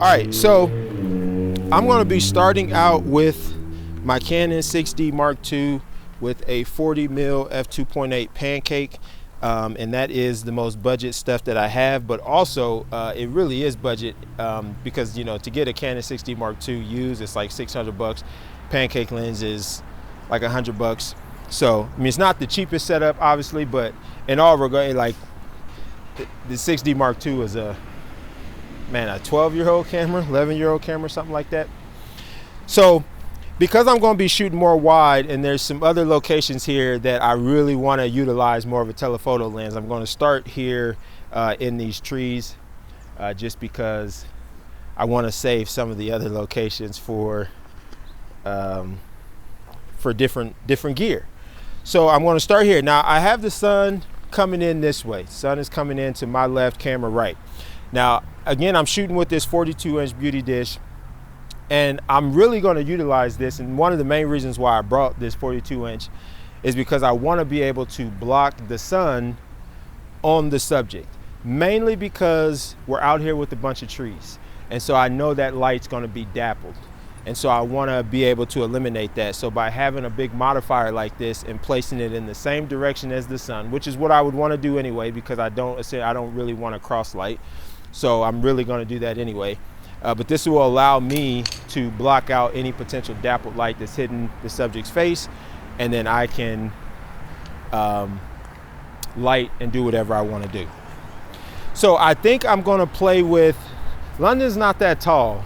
All right, so I'm going to be starting out with my Canon 6D Mark II with a 40mm f2.8 pancake, and that is the most budget stuff that I have. But also, it really is budget because to get a Canon 6D Mark II used, it's like $600. Pancake lens is like $100. So I mean, it's not the cheapest setup, obviously, but in all regard, like the 6D Mark II is a 12-year-old camera, 11-year-old camera, something like that. So because I'm going to be shooting more wide and there's some other locations here that I really want to utilize more of a telephoto lens, I'm going to start here in these trees just because I want to save some of the other locations for different gear. So I'm going to start here. Now I have the sun coming in this way. Sun is coming in to my left, camera right. Now, again, I'm shooting with this 42-inch beauty dish, and I'm really going to utilize this. And one of the main reasons why I brought this 42-inch is because I want to be able to block the sun on the subject, mainly because we're out here with a bunch of trees. And so I know that light's going to be dappled. And so I want to be able to eliminate that. So by having a big modifier like this and placing it in the same direction as the sun, which is what I would want to do anyway, because I don't really want to cross light. So I'm really going to do that anyway. But this will allow me to block out any potential dappled light that's hitting the subject's face. And then I can light and do whatever I want to do. So I think I'm going to play with, London's not that tall.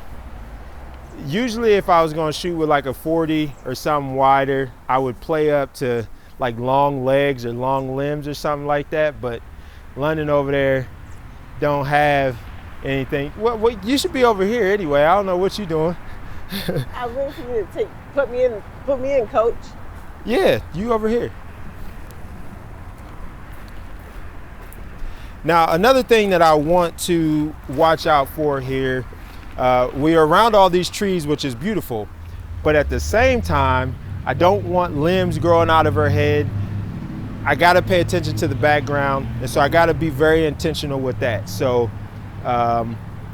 Usually if I was going to shoot with like a 40 or something wider, I would play up to like long legs or long limbs or something like that. But London over there don't have anything. What you should be over here anyway. I don't know what you're doing. I wish you would put me in, coach. Yeah, you over here. Now another thing that I want to watch out for here, we are around all these trees, which is beautiful, but at the same time I don't want limbs growing out of her head. I got to pay attention to the background, and so I got to be very intentional with that. So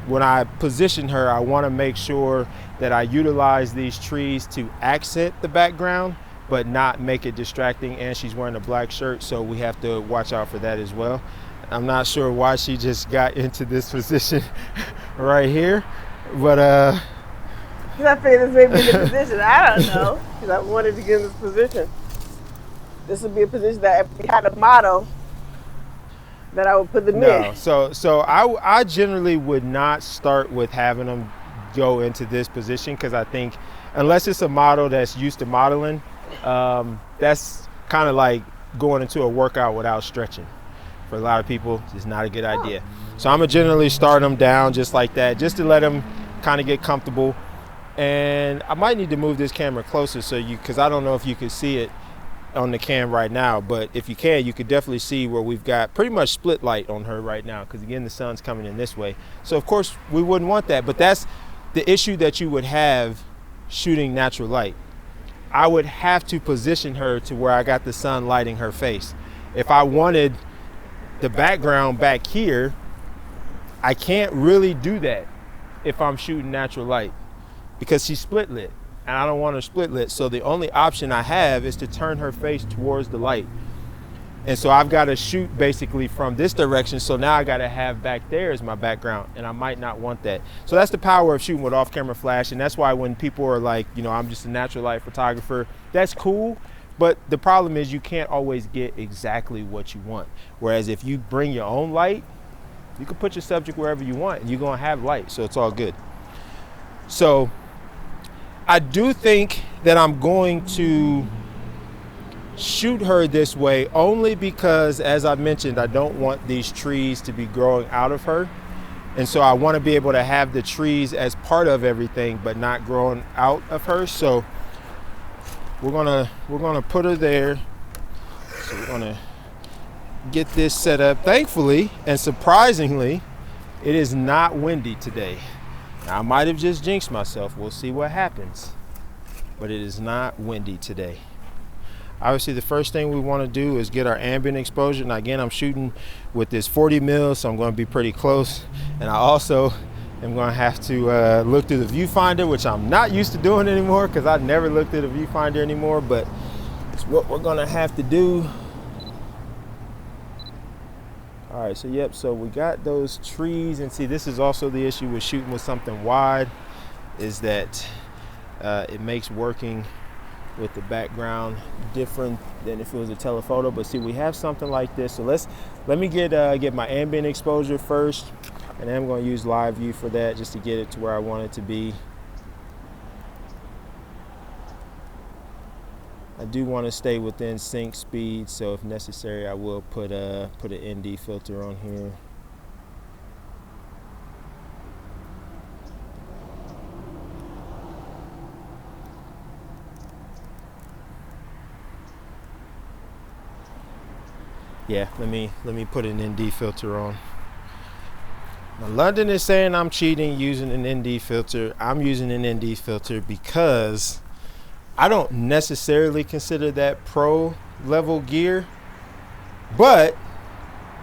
when I position her, I want to make sure that I utilize these trees to accent the background, but not make it distracting. And she's wearing a black shirt, so we have to watch out for that as well. I'm not sure why she just got into this position right here, but I figured this may be the position. I don't know, because I wanted to get in this position. This would be a position that if we had a model that I would put them in. So I generally would not start with having them go into this position, because I think unless it's a model that's used to modeling, that's kind of like going into a workout without stretching. For a lot of people, it's not a good idea. So I'm gonna generally start them down just like that, just to let them kind of get comfortable. And I might need to move this camera closer because I don't know if you can see it on the cam right now, but if you can, you could definitely see where we've got pretty much split light on her right now, because again the sun's coming in this way. So of course we wouldn't want that, but that's the issue that you would have shooting natural light. I would have to position her to where I got the sun lighting her face. If I wanted the background back here, I can't really do that if I'm shooting natural light, because she's split lit and I don't want her split lit. So the only option I have is to turn her face towards the light. And so I've got to shoot basically from this direction. So now I got to have back there as my background, and I might not want that. So that's the power of shooting with off-camera flash. And that's why when people are like, I'm just a natural light photographer, that's cool. But the problem is you can't always get exactly what you want. Whereas if you bring your own light, you can put your subject wherever you want and you're going to have light. So it's all good. So I do think that I'm going to shoot her this way only because, as I mentioned, I don't want these trees to be growing out of her. And so I want to be able to have the trees as part of everything, but not growing out of her. So we're gonna put her there. So we're gonna get this set up. Thankfully and surprisingly, it is not windy today. Now, I might have just jinxed myself. We'll see what happens. But it is not windy today. Obviously, the first thing we want to do is get our ambient exposure. And again, I'm shooting with this 40mm, so I'm going to be pretty close. And I also am going to have to look through the viewfinder, which I'm not used to doing anymore because I never looked through the viewfinder anymore, but it's what we're going to have to do. All right, so yep, so we got those trees, and see, this is also the issue with shooting with something wide, is that it makes working with the background different than if it was a telephoto. But see, we have something like this, so let me get my ambient exposure first, and then I'm going to use live view for that just to get it to where I want it to be. I do want to stay within sync speed, so if necessary, I will put an ND filter on here. Yeah, let me put an ND filter on. Now, London is saying I'm cheating using an ND filter. I'm using an ND filter because I don't necessarily consider that pro level gear, but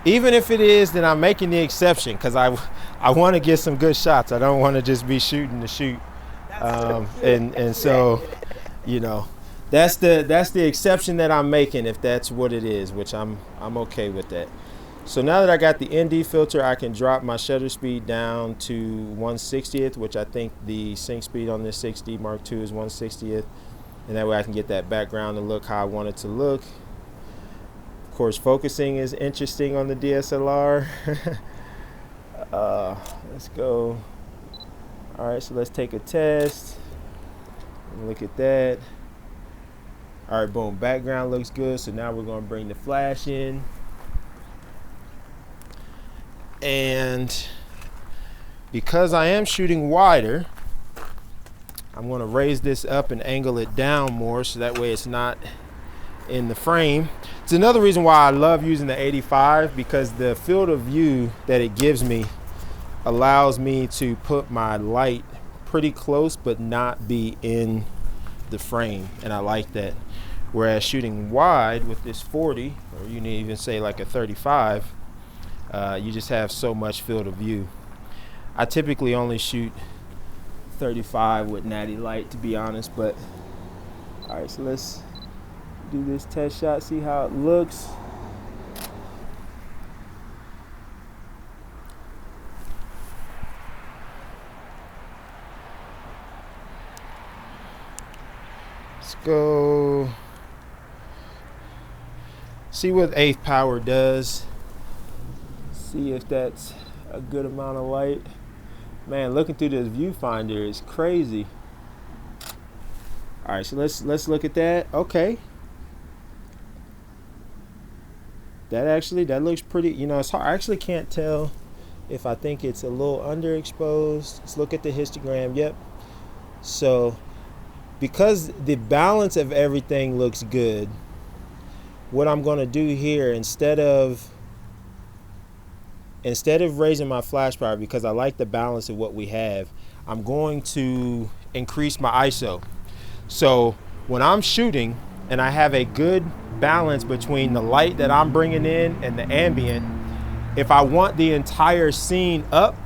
even if it is, then I'm making the exception because I want to get some good shots. I don't want to just be shooting to shoot, and so, you know, that's the exception that I'm making if that's what it is, which I'm okay with that. So now that I got the ND filter, I can drop my shutter speed down to 1/60th, which I think the sync speed on this 6D Mark II is 1/60th. And that way I can get that background to look how I want it to look. Of course, focusing is interesting on the DSLR. Let's go. All right, so let's take a test. Look at that. All right, boom, background looks good. So now we're gonna bring the flash in. And because I am shooting wider, I'm going to raise this up and angle it down more so that way it's not in the frame. It's another reason why I love using the 85, because the field of view that it gives me allows me to put my light pretty close but not be in the frame, and I like that. Whereas shooting wide with this 40, or you can even say like a 35, you just have so much field of view. I typically only shoot 35 with natty light, to be honest, but all right, so let's do this test shot, see how it looks. Let's go see what 8th power does, see if that's a good amount of light. Man, looking through this viewfinder is crazy. All right, so let's look at that. Okay, that looks pretty. You know, it's hard. I actually can't tell if I think it's a little underexposed. Let's look at the histogram. Yep. So because the balance of everything looks good, what I'm going to do here, instead of raising my flash power, because I like the balance of what we have, I'm going to increase my ISO. So when I'm shooting and I have a good balance between the light that I'm bringing in and the ambient, if I want the entire scene up,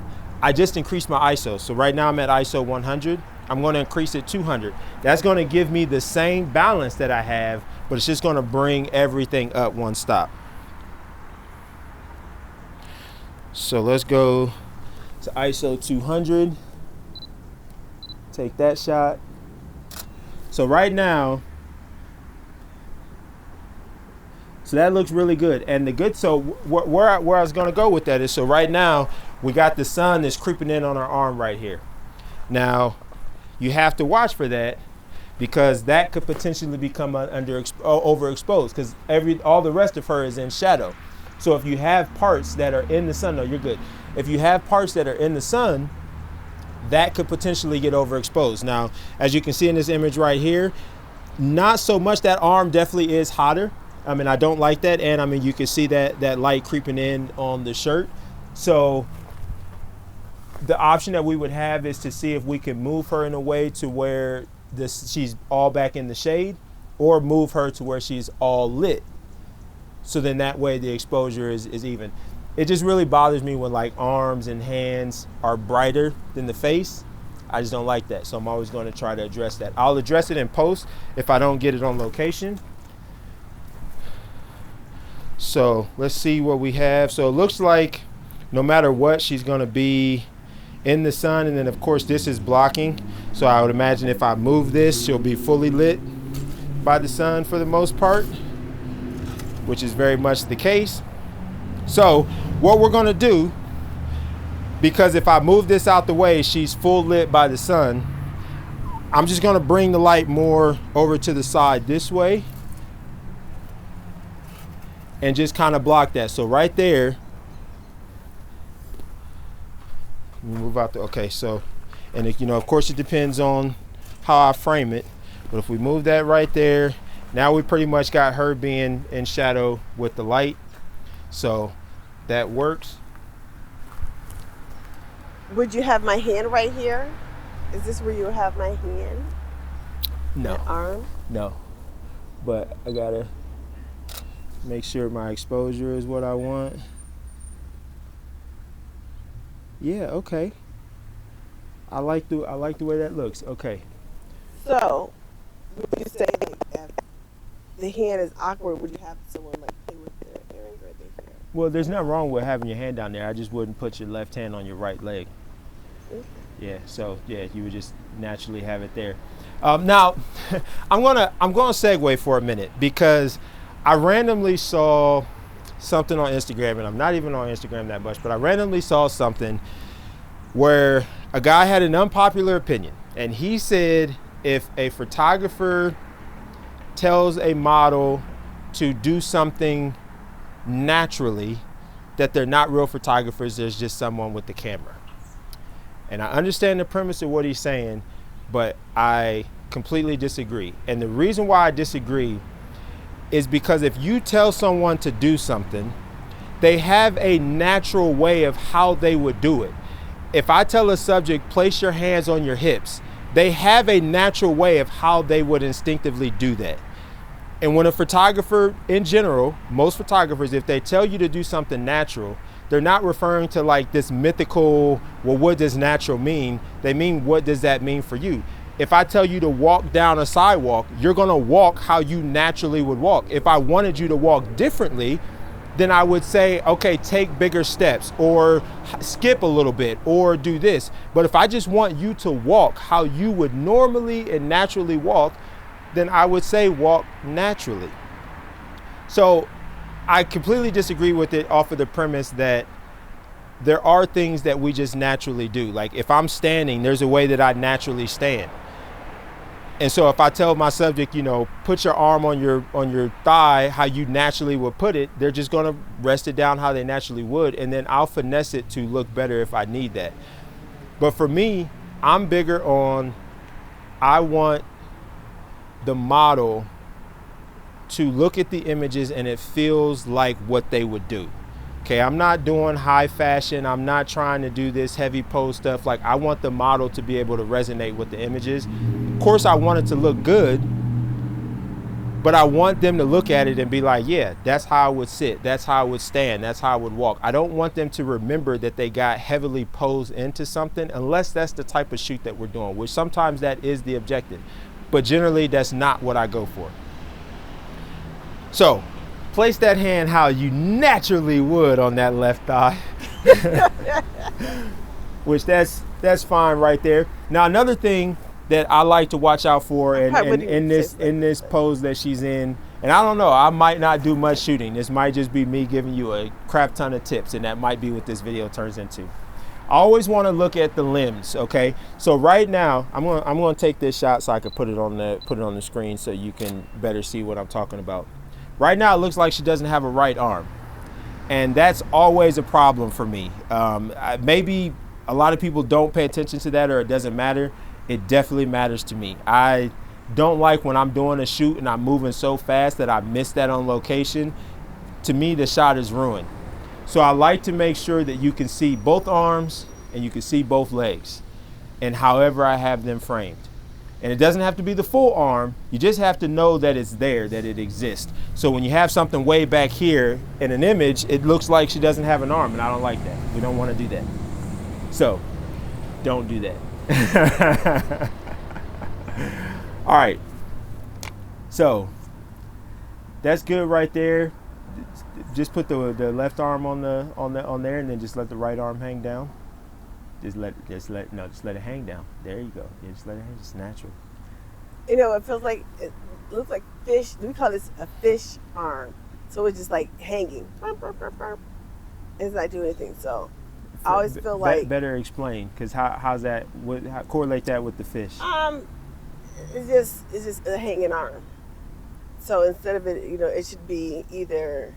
I just increase my ISO. So right now I'm at ISO 100. I'm going to increase it 200. That's going to give me the same balance that I have, but it's just going to bring everything up one stop. So let's go to ISO 200. Take that shot. So right now, so that looks really good. And the good, so where I was going to go with that is, so right now we got the sun that's creeping in on our arm right here. Now you have to watch for that, because that could potentially become overexposed, because all the rest of her is in shadow. So if you have parts that are in the sun, no, you're good. If you have parts that are in the sun, that could potentially get overexposed. Now, as you can see in this image right here, not so much. That arm definitely is hotter. I mean, I don't like that. And I mean, you can see that light creeping in on the shirt. So the option that we would have is to see if we can move her in a way to where she's all back in the shade, or move her to where she's all lit. So then that way the exposure is even. it just really bothers me when like arms and hands are brighter than the face. I just don't like that. So I'm always going to try to address that. I'll address it in post if I don't get it on location. So let's see what we have. So it looks like no matter what, she's going to be in the sun. And then of course this is blocking. So I would imagine if I move this, she'll be fully lit by the sun for the most part, which is very much the case. So what we're going to do, because if I move this out the way, she's full lit by the sun, I'm just going to bring the light more over to the side this way and just kind of block that. So right there, move out the, okay, so, and it, you know, of course it depends on how I frame it, but if we move that right there, now we pretty much got her being in shadow with the light. So that works. Would you have my hand right here? Is this where you have my hand? No. My arm? No. But I gotta make sure my exposure is what I want. Yeah, okay. I like the way that looks. Okay. So, would you say if the hand is awkward, would you have someone like play with the earrings right there? Well, there's nothing wrong with having your hand down there. I just wouldn't put your left hand on your right leg. Okay. Yeah, so yeah, you would just naturally have it there. Now, I'm gonna segue for a minute because I randomly saw something on Instagram, and I'm not even on Instagram that much, but I randomly saw something where a guy had an unpopular opinion, and he said if a photographer tells a model to do something naturally, that they're not real photographers, there's just someone with the camera. And I understand the premise of what he's saying, but I completely disagree. And the reason why I disagree is because if you tell someone to do something, they have a natural way of how they would do it. If I tell a subject, place your hands on your hips, they have a natural way of how they would instinctively do that. And when a photographer, in general, most photographers, if they tell you to do something natural, they're not referring to like this mythical, well, what does natural mean? They mean, what does that mean for you? If I tell you to walk down a sidewalk, you're gonna walk how you naturally would walk. If I wanted you to walk differently, then I would say, okay, take bigger steps or skip a little bit or do this. But if I just want you to walk how you would normally and naturally walk, then I would say walk naturally. So I completely disagree with it off of the premise that there are things that we just naturally do. Like if I'm standing, there's a way that I naturally stand. And so if I tell my subject, you know, put your arm on your thigh how you naturally would put it, they're just going to rest it down how they naturally would, and then I'll finesse it to look better if I need that. But for me, I'm bigger on, I want the model to look at the images and it feels like what they would do. Okay, I'm not doing high fashion. I'm not trying to do this heavy pose stuff. Like I want the model to be able to resonate with the images. Of course, I want it to look good, but I want them to look at it and be like, yeah, that's how I would sit. That's how I would stand. That's how I would walk. I don't want them to remember that they got heavily posed into something unless that's the type of shoot that we're doing, which sometimes that is the objective. But generally, that's not what I go for. So, place that hand how you naturally would on that left thigh, which that's fine right there. Now, another thing that I like to watch out for in this pose that she's in, and I don't know, I might not do much shooting. This might just be me giving you a crap ton of tips, and that might be what this video turns into. I always want to look at the limbs, okay? So right now, I'm gonna take this shot so I can put it on the screen so you can better see what I'm talking about. Right now, it looks like she doesn't have a right arm, and that's always a problem for me. Maybe a lot of people don't pay attention to that, or it doesn't matter. It definitely matters to me. I don't like when I'm doing a shoot and I'm moving so fast that I miss that on location. To me, the shot is ruined. So I like to make sure that you can see both arms and you can see both legs, and however I have them framed. And it doesn't have to be the full arm. You just have to know that it's there, that it exists. So when you have something way back here in an image, it looks like she doesn't have an arm, and I don't like that. We don't want to do that. So don't do that. All right. So that's good right there. Just put the left arm on there, and then just let the right arm hang down. Just let it hang down. There you go. Yeah, just let it hang. Just natural. You know, it looks like fish. We call this a fish arm. So it's just like hanging. It's not doing anything. So I always feel like better explain, because how's that? How correlate that with the fish? It's just a hanging arm. So instead of it, it should be either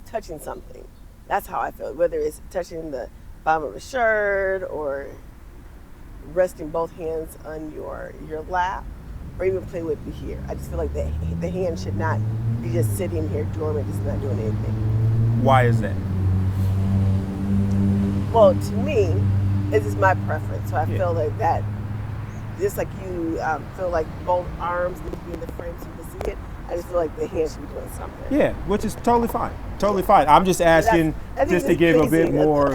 touching something. That's how I feel. Whether it's touching the bottom of a shirt or resting both hands on your lap, or even play with it here. I just feel like the hand should not be just sitting here dormant, just not doing anything. Why is that? Well, to me, it's just my preference. So I feel like that, just like you feel like both arms need to be in the frame so you can see it, I just feel like the hand should be doing something. Yeah, which is totally fine. Totally fine. I'm just asking just to give a bit more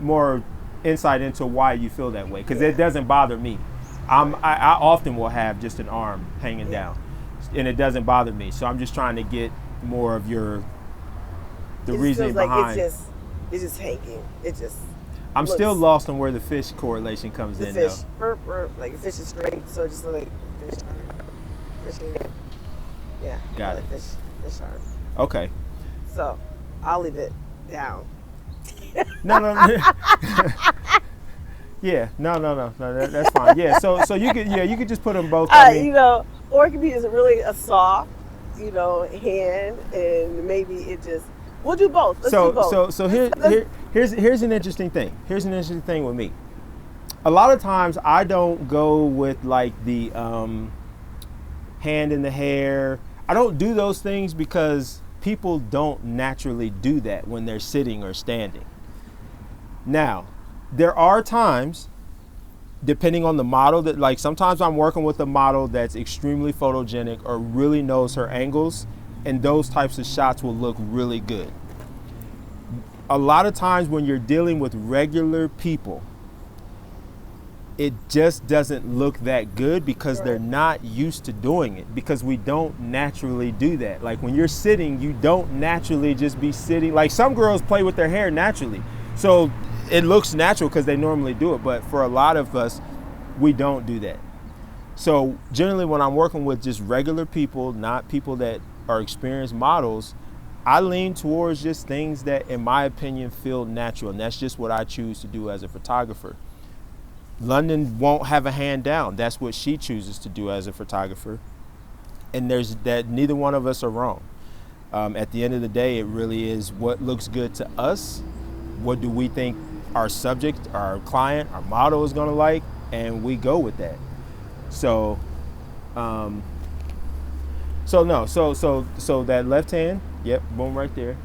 more insight into why you feel that way, because it doesn't bother me. I often will have just an arm hanging down, and it doesn't bother me. So I'm just trying to get more of the reasoning behind. It's just hanging. I'm still lost on where the fish correlation comes in. Fish, like the fish is straight, so just like fish arm. Yeah. Got it. Fish arm. Okay. So I'll leave it down. No. Yeah. No. That's fine. Yeah. So you could just put them both. Or it could be just really a soft, hand, and maybe it just. We'll do both. Let's do both. So here's an interesting thing. Here's an interesting thing with me. A lot of times I don't go with like the hand in the hair. I don't do those things because people don't naturally do that when they're sitting or standing. Now, there are times, depending on the model, that like sometimes I'm working with a model that's extremely photogenic or really knows her angles, and those types of shots will look really good. A lot of times when you're dealing with regular people, it just doesn't look that good because they're not used to doing it, because we don't naturally do that. Like when you're sitting, you don't naturally just be sitting. Like some girls play with their hair naturally, so it looks natural because they normally do it, but for a lot of us, we don't do that. So generally when I'm working with just regular people, not people that are experienced models, I lean towards just things that, in my opinion, feel natural, and that's just what I choose to do as a photographer. London won't have a hand down. That's what she chooses to do as a photographer, and neither one of us are wrong. At the end of the day, it really is what looks good to us. What do we think our subject, our client, our model is going to like, and we go with that. So that left hand, yep, boom, right there.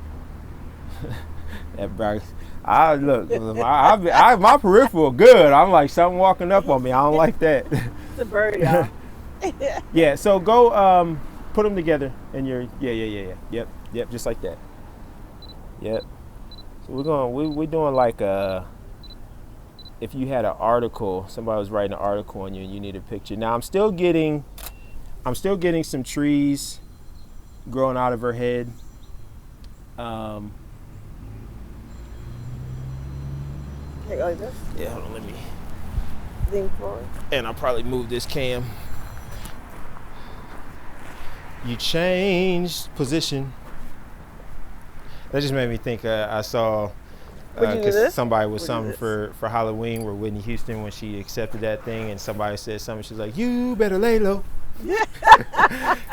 That bright. My peripheral good. I'm like something walking up on me. I don't like that. It's a bird, y'all. Yeah. So go put them together in your Yep, just like that. Yep. So we're doing like if you had an article, somebody was writing an article on you and you need a picture. Now I'm still getting some trees growing out of her head. Like this? Yeah, hold on, let me lean forward. And I'll probably move this cam. You changed position. That just made me think. I saw because somebody was something for Halloween with Whitney Houston when she accepted that thing, and somebody said something. She's like, "You better lay low."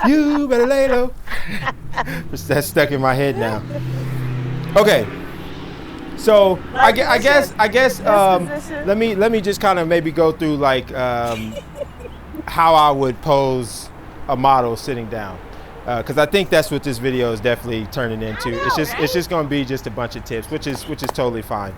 You better lay low. That's stuck in my head now. Okay. So I guess let me just kind of maybe go through like how I would pose a model sitting down, because I think that's what this video is definitely turning into. It's just going to be just a bunch of tips, which is totally fine.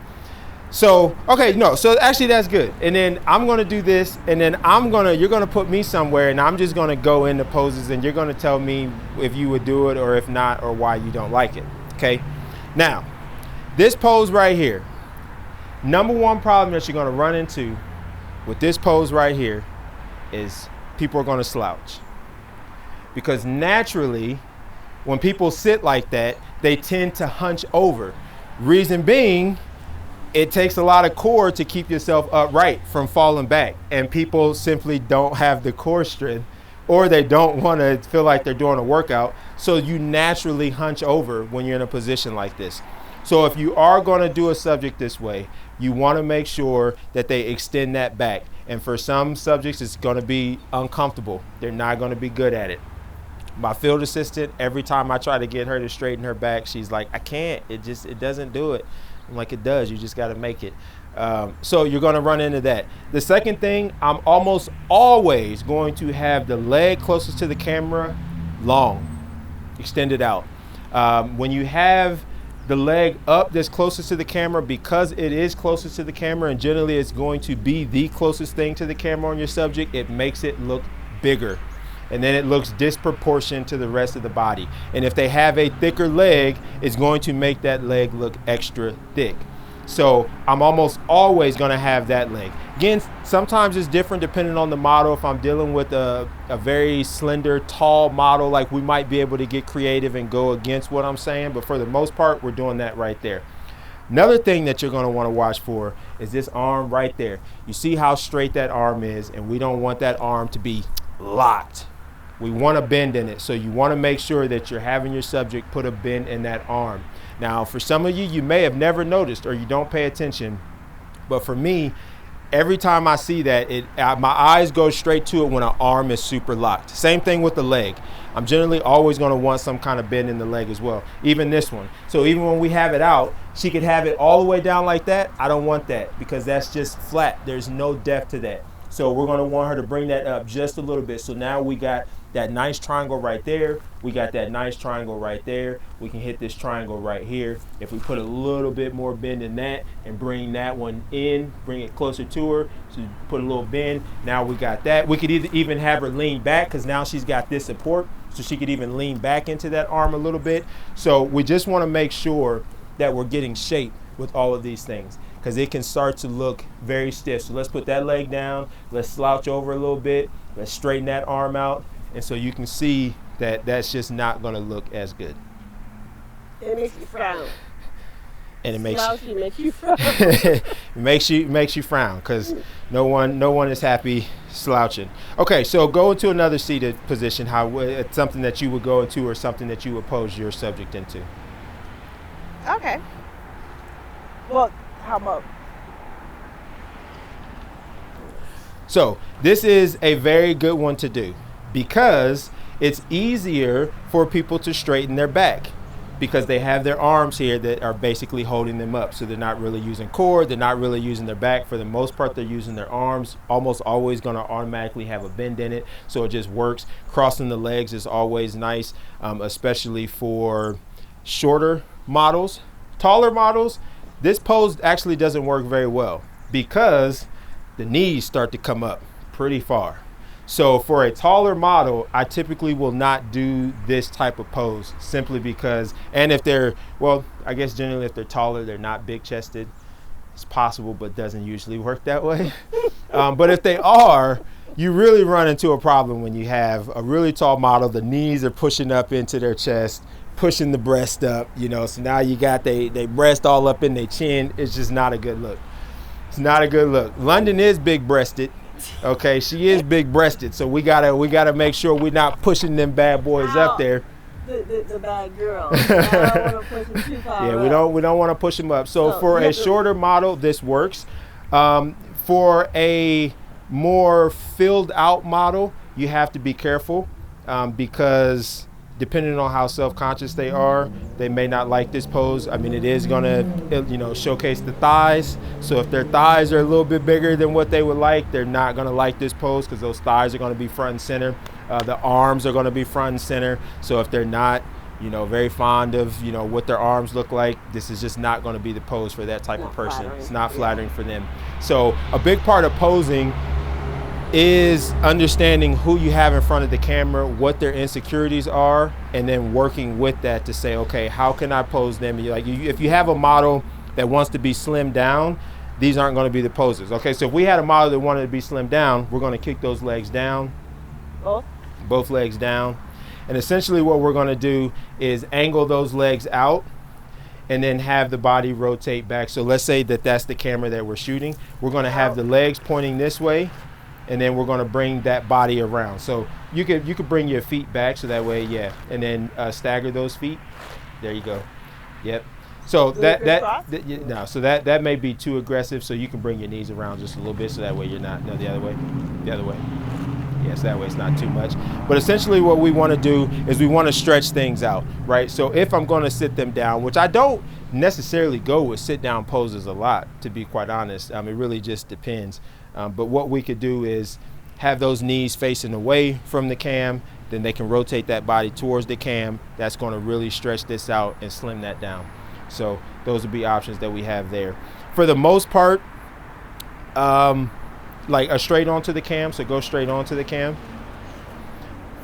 So, okay, no, so actually that's good. And then I'm gonna do this, and then you're gonna put me somewhere, and I'm just gonna go into poses, and you're gonna tell me if you would do it or if not, or why you don't like it, okay? Now, this pose right here, number one problem that you're gonna run into with this pose right here is people are gonna slouch. Because naturally, when people sit like that, they tend to hunch over. Reason being, it takes a lot of core to keep yourself upright from falling back, and people simply don't have the core strength, or they don't want to feel like they're doing a workout, so you naturally hunch over when you're in a position like this. So if you are going to do a subject this way, you want to make sure that they extend that back, and for some subjects it's going to be uncomfortable. They're not going to be good at it. My field assistant, every time I try to get her to straighten her back, she's like, I can't, it doesn't do it. I'm like, it does, you just got to make it. So you're going to run into that. The second thing, I'm almost always going to have the leg closest to the camera long, extended out. When you have the leg up that's closest to the camera, because it is closest to the camera, and generally it's going to be the closest thing to the camera on your subject, it makes it look bigger. And then it looks disproportionate to the rest of the body. And if they have a thicker leg, it's going to make that leg look extra thick. So I'm almost always going to have that leg. Again, sometimes it's different depending on the model. If I'm dealing with a very slender, tall model, like, we might be able to get creative and go against what I'm saying. But for the most part, we're doing that right there. Another thing that you're going to want to watch for is this arm right there. You see how straight that arm is, and we don't want that arm to be locked. We want a bend in it, so you want to make sure that you're having your subject put a bend in that arm. Now, for some of you, you may have never noticed or you don't pay attention, but for me, every time I see that, my eyes go straight to it when an arm is super locked. Same thing with the leg. I'm generally always going to want some kind of bend in the leg as well, even this one. So even when we have it out, she could have it all the way down like that. I don't want that, because that's just flat. There's no depth to that. So we're going to want her to bring that up just a little bit. So now we got that nice triangle right there. We got that nice triangle right there. We can hit this triangle right here. If we put a little bit more bend in that and bring that one in, bring it closer to her, so put a little bend. Now we got that. We could even have her lean back, because now she's got this support, so she could even lean back into that arm a little bit. So we just want to make sure that we're getting shape with all of these things, because it can start to look very stiff. So let's put that leg down. Let's slouch over a little bit. Let's straighten that arm out. And so you can see that that's just not going to look as good. It makes you frown. And it makes you frown. it makes you frown, because no one is happy slouching. Okay, so go into another seated position. It's something that you would go into, or something that you would pose your subject into. Okay. Well, how about? So this is a very good one to do, because it's easier for people to straighten their back, because they have their arms here that are basically holding them up. So they're not really using core, they're not really using their back. For the most part, they're using their arms. Almost always going to automatically have a bend in it, so it just works. Crossing the legs is always nice, especially for shorter models. Taller models, this pose actually doesn't work very well, because the knees start to come up pretty far. So for a taller model, I typically will not do this type of pose, simply because, and if they're, well, I guess generally if they're taller, they're not big chested. It's possible, but doesn't usually work that way. But if they are, you really run into a problem when you have a really tall model. The knees are pushing up into their chest, pushing the breast up, so now you got they breast all up in their chin. It's just not a good look. It's not a good look. London is big breasted. Okay, she is big breasted, so we gotta make sure we're not pushing them bad boys up there. The bad girl. I don't want to push them too far. Yeah, we don't want to push them up. So for a shorter model, this works. For a more filled out model, you have to be careful, because depending on how self-conscious they are, they may not like this pose. I mean, it is gonna, showcase the thighs. So if their thighs are a little bit bigger than what they would like, they're not gonna like this pose, because those thighs are gonna be front and center. The arms are gonna be front and center. So if they're not very fond of, what their arms look like, this is just not going to be the pose for that type of person. It's not flattering for them. So a big part of posing is understanding who you have in front of the camera, what their insecurities are, and then working with that to say, okay, how can I pose them? If you have a model that wants to be slimmed down, these aren't going to be the poses. Okay, so if we had a model that wanted to be slimmed down, we're going to kick those legs down, both legs down. And essentially what we're going to do is angle those legs out and then have the body rotate back. So let's say that that's the camera that we're shooting. We're going to have the legs pointing this way, and then we're going to bring that body around. So you could bring your feet back so that way, and then stagger those feet. There you go. Yep. So that may be too aggressive. So you can bring your knees around just a little bit so that way you're not the other way. Yes, that way it's not too much. But essentially what we want to do is we want to stretch things out, right? So if I'm going to sit them down, which I don't necessarily go with sit down poses a lot, to be quite honest. It really just depends. But what we could do is have those knees facing away from the cam, then they can rotate that body towards the cam. That's going to really stretch this out and slim that down. So those would be options that we have there. For the most part, like a straight onto the cam, so go straight onto the cam.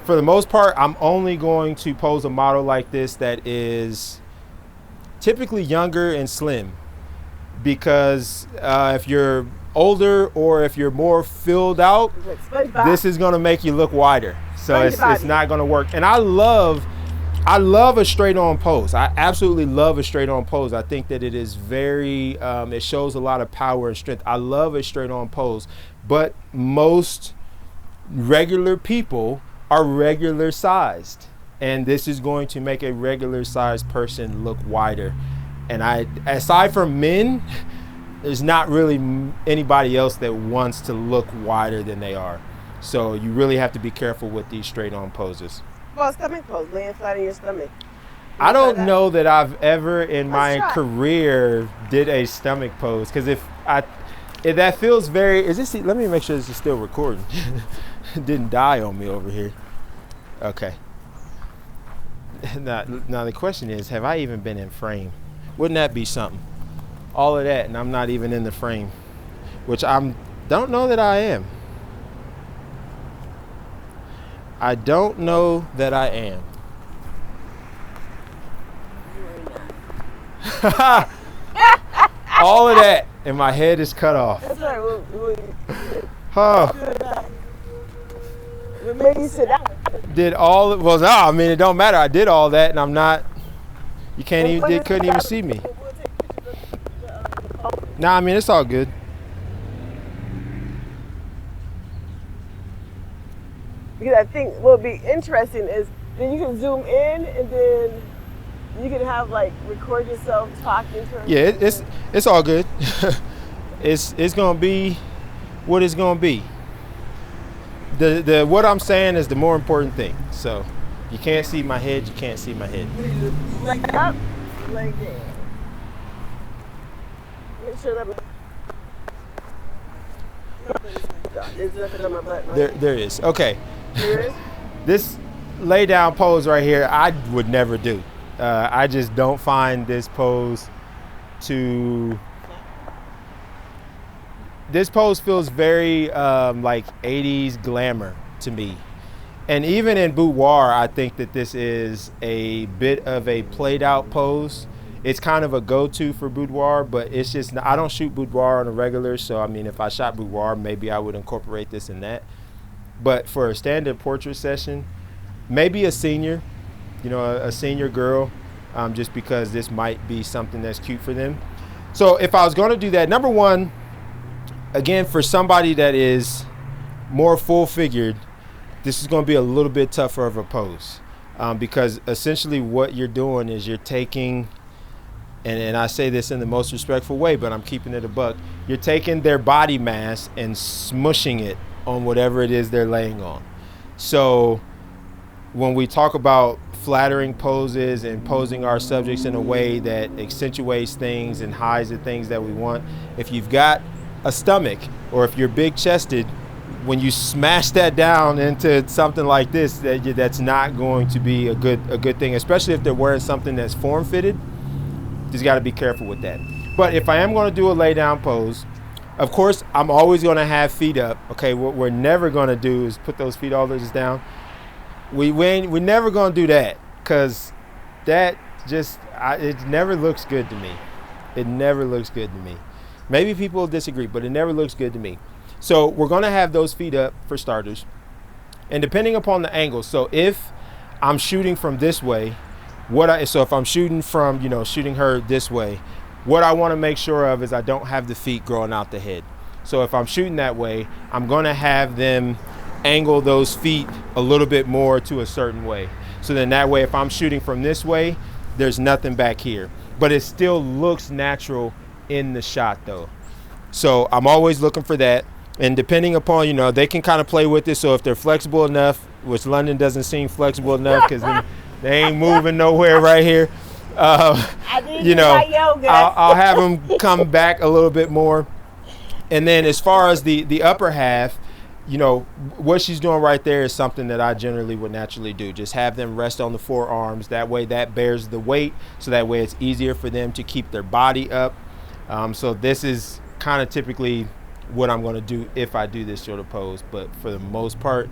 For the most part, I'm only going to pose a model like this that is typically younger and slim, because if you're older or if you're more filled out, this is going to make you look wider. So it's not going to work. And I love a straight on pose. I absolutely love a straight on pose. I think that it is very, it shows a lot of power and strength. I love a straight on pose, but most regular people are regular sized. And this is going to make a regular sized person look wider. And aside from men, there's not really anybody else that wants to look wider than they are. So you really have to be careful with these straight on poses. Well, stomach pose, laying flat in your stomach. I don't know that I've ever in my career did a stomach pose, because if that feels very, let me make sure this is still recording. It didn't die on me over here. Okay. Now the question is, have I even been in frame? Wouldn't that be something? All of that, and I'm not even in the frame, which don't know that I am. I don't know that I am. All of that, and my head is cut off. That's right. What made you sit down? It don't matter. I did all that, and I'm not. You couldn't even see me. Nah, it's all good. Because I think what would be interesting is then you can zoom in and then you can have record yourself talking to. Yeah, it's all good. It's gonna be what it's gonna be. The what I'm saying is the more important thing. So you can't see my head. You can't see my head. Leg up, leg down. Make sure that. There's nothing on my butt. Right? There is. Okay. This lay down pose right here, I would never do. I just don't find this pose this pose feels very like 80s glamour to me. And even in boudoir, I think that this is a bit of a played out pose. It's kind of a go-to for boudoir, but it's just, I don't shoot boudoir on a regular. So, if I shot boudoir, maybe I would incorporate this in that. But for a standard portrait session, maybe a senior, a senior girl, just because this might be something that's cute for them. So if I was going to do that, number one, again, for somebody that is more full-figured, this is going to be a little bit tougher of a pose, because essentially what you're doing is you're taking, and I say this in the most respectful way, but I'm keeping it a buck, you're taking their body mass and smushing it on whatever it is they're laying on. So when we talk about flattering poses and posing our subjects in a way that accentuates things and hides the things that we want, if you've got a stomach or if you're big chested, when you smash that down into something like this, that's not going to be a good thing, especially if they're wearing something that's form fitted. Just got to be careful with that. But if I am going to do a lay down pose, of course, I'm always going to have feet up. Okay, what we're never going to do is put those feet all the way down. We're never going to do that, because that just it never looks good to me. It never looks good to me. Maybe people will disagree, but it never looks good to me. So we're going to have those feet up for starters. And depending upon the angle, so if I'm shooting from this way, so if I'm shooting from, shooting her this way, what I want to make sure of is I don't have the feet growing out the head. So if I'm shooting that way, I'm going to have them angle those feet a little bit more to a certain way. So then that way, if I'm shooting from this way, there's nothing back here. But it still looks natural in the shot though. So I'm always looking for that. And depending upon, they can kind of play with it. So if they're flexible enough, which London doesn't seem flexible enough because they ain't moving nowhere right here. I'll have them come back a little bit more. And then as far as the upper half, what she's doing right there is something that I generally would naturally do. Just have them rest on the forearms. That way that bears the weight. So that way it's easier for them to keep their body up. So this is kind of typically what I'm going to do if I do this sort of pose. But for the most part,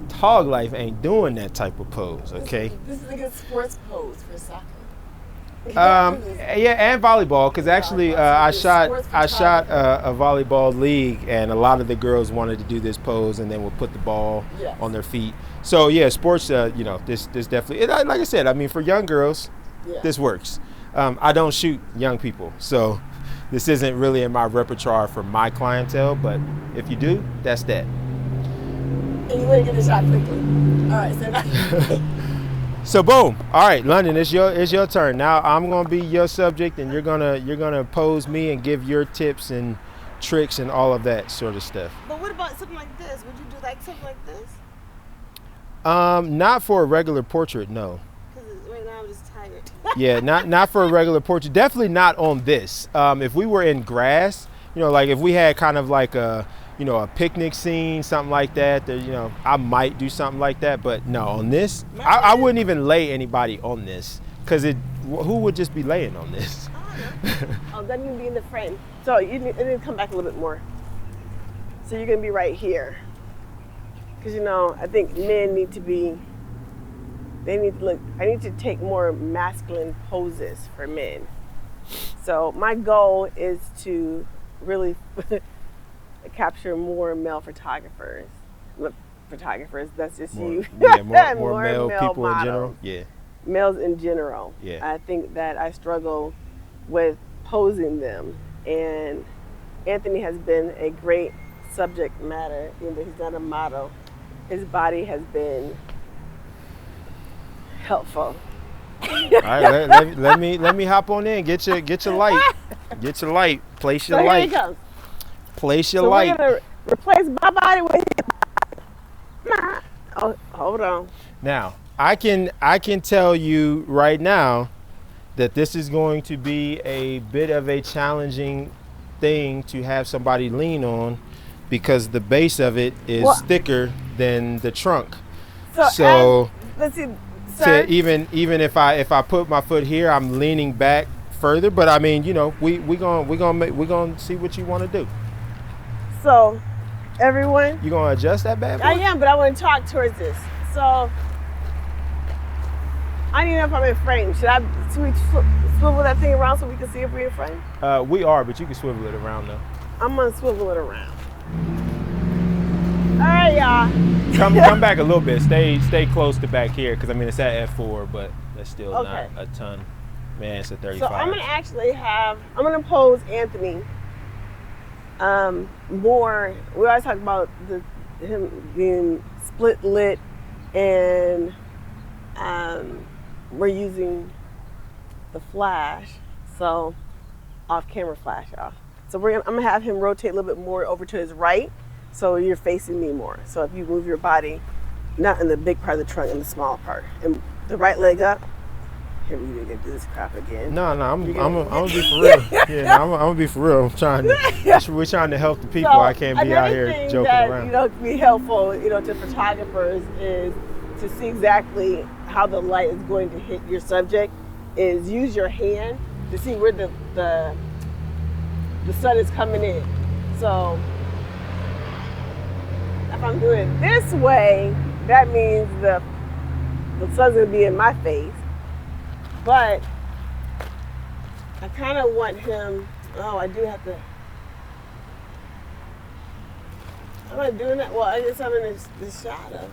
Toglife ain't doing that type of pose, okay? This is like a sports pose for soccer. Yeah, and volleyball, because actually I shot a volleyball league, and a lot of the girls wanted to do this pose, and then we'll put the ball on their feet. So yeah, sports, this definitely, like I said, I mean, for young girls, this works. I don't shoot young people, so this isn't really in my repertoire for my clientele, but if you do, that's that. And you want to get the shot quickly. All right, so now. So boom. All right, London, it's your turn. Now I'm gonna be your subject, and you're gonna pose me and give your tips and tricks and all of that sort of stuff. But what about something like this? Would you do like something like this? Not for a regular portrait, no. Because right now I'm just tired. Yeah, not for a regular portrait. Definitely not on this. If we were in grass, like if we had kind of like a picnic scene, something like that, I might do something like that. But no, on this, I wouldn't even lay anybody on this, because who would just be laying on this? Oh, then you be in the frame. So you need to come back a little bit more. So you're going to be right here. Because, I think men need to I need to take more masculine poses for men. So my goal is to really capture more male photographers. That's just more, you. Yeah, more male people models. In general. Yeah. Males in general. Yeah. I think that I struggle with posing them, and Anthony has been a great subject matter. Even though he's not a model, his body has been helpful. All right, let me hop on in. Get your light. Get your light. Place your light. Here it comes. Place your light. We're gonna replace my body with his. Oh, hold on. Now, I can tell you right now that this is going to be a bit of a challenging thing to have somebody lean on, because the base of it is thicker than the trunk. So let's see, sir. Even if I put my foot here, I'm leaning back further. But I mean, we gonna see what you want to do. So, everyone. You gonna adjust that bad boy? I am, but I want to talk towards this. So, I need to know if I'm in frame. Should we swivel that thing around so we can see if we're in frame? We are, but you can swivel it around though. I'm gonna swivel it around. All right, y'all. Come back a little bit. Stay close to back here, because I mean it's at F4, but that's still not a ton. Man, it's a 35. So I'm gonna pose Anthony. More. We always talk about him being split lit, and we're using the flash, so off-camera flash, y'all. So I'm gonna have him rotate a little bit more over to his right, so you're facing me more. So if you move your body, not in the big part of the trunk, in the small part, and the right leg up, Here we gonna do this crap again. No, I'm gonna be for real. Yeah, I'm gonna be for real. We're trying to help the people. So I can't be out here joking that, around. Can be helpful, to photographers is to see exactly how the light is going to hit your subject. Is use your hand to see where the sun is coming in. So if I'm doing it this way, that means the sun's gonna be in my face. But I kind of want him. Oh, I do have to. I'm not doing that. Well, I guess I'm in the shadow.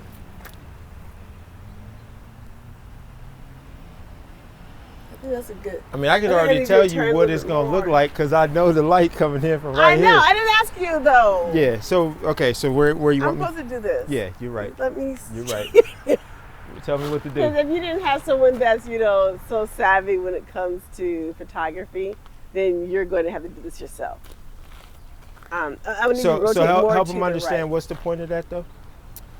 I think that's a good. I mean, I can already tell you what it's gonna look like because I know the light coming in from right here. I know. I didn't ask you though. Yeah. So okay. So where you want I'm supposed to do this. Yeah, you're right. Let me. You're right. Tell me what to do. Because if you didn't have someone that's so savvy when it comes to photography, then you're going to have to do this yourself. I'm going to rotate more help to him the understand right. what's the point of that though.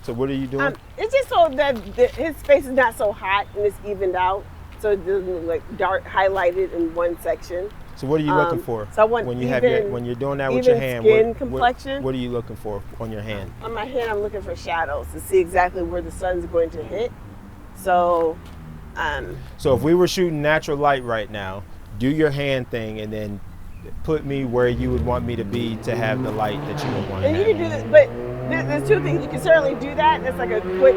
So what are you doing? It's just so that his face is not so hot and it's evened out, so it doesn't look like dark highlighted in one section. So what are you looking for? So I want when you're doing that with your hand. Skin complexion. What are you looking for on your hand? On my hand, I'm looking for shadows to see exactly where the sun's going to hit. So if we were shooting natural light right now, do your hand thing and then put me where you would want me to be to have the light that you would want to have. And you can do this, but there's two things. You can certainly do that. That's like a quick,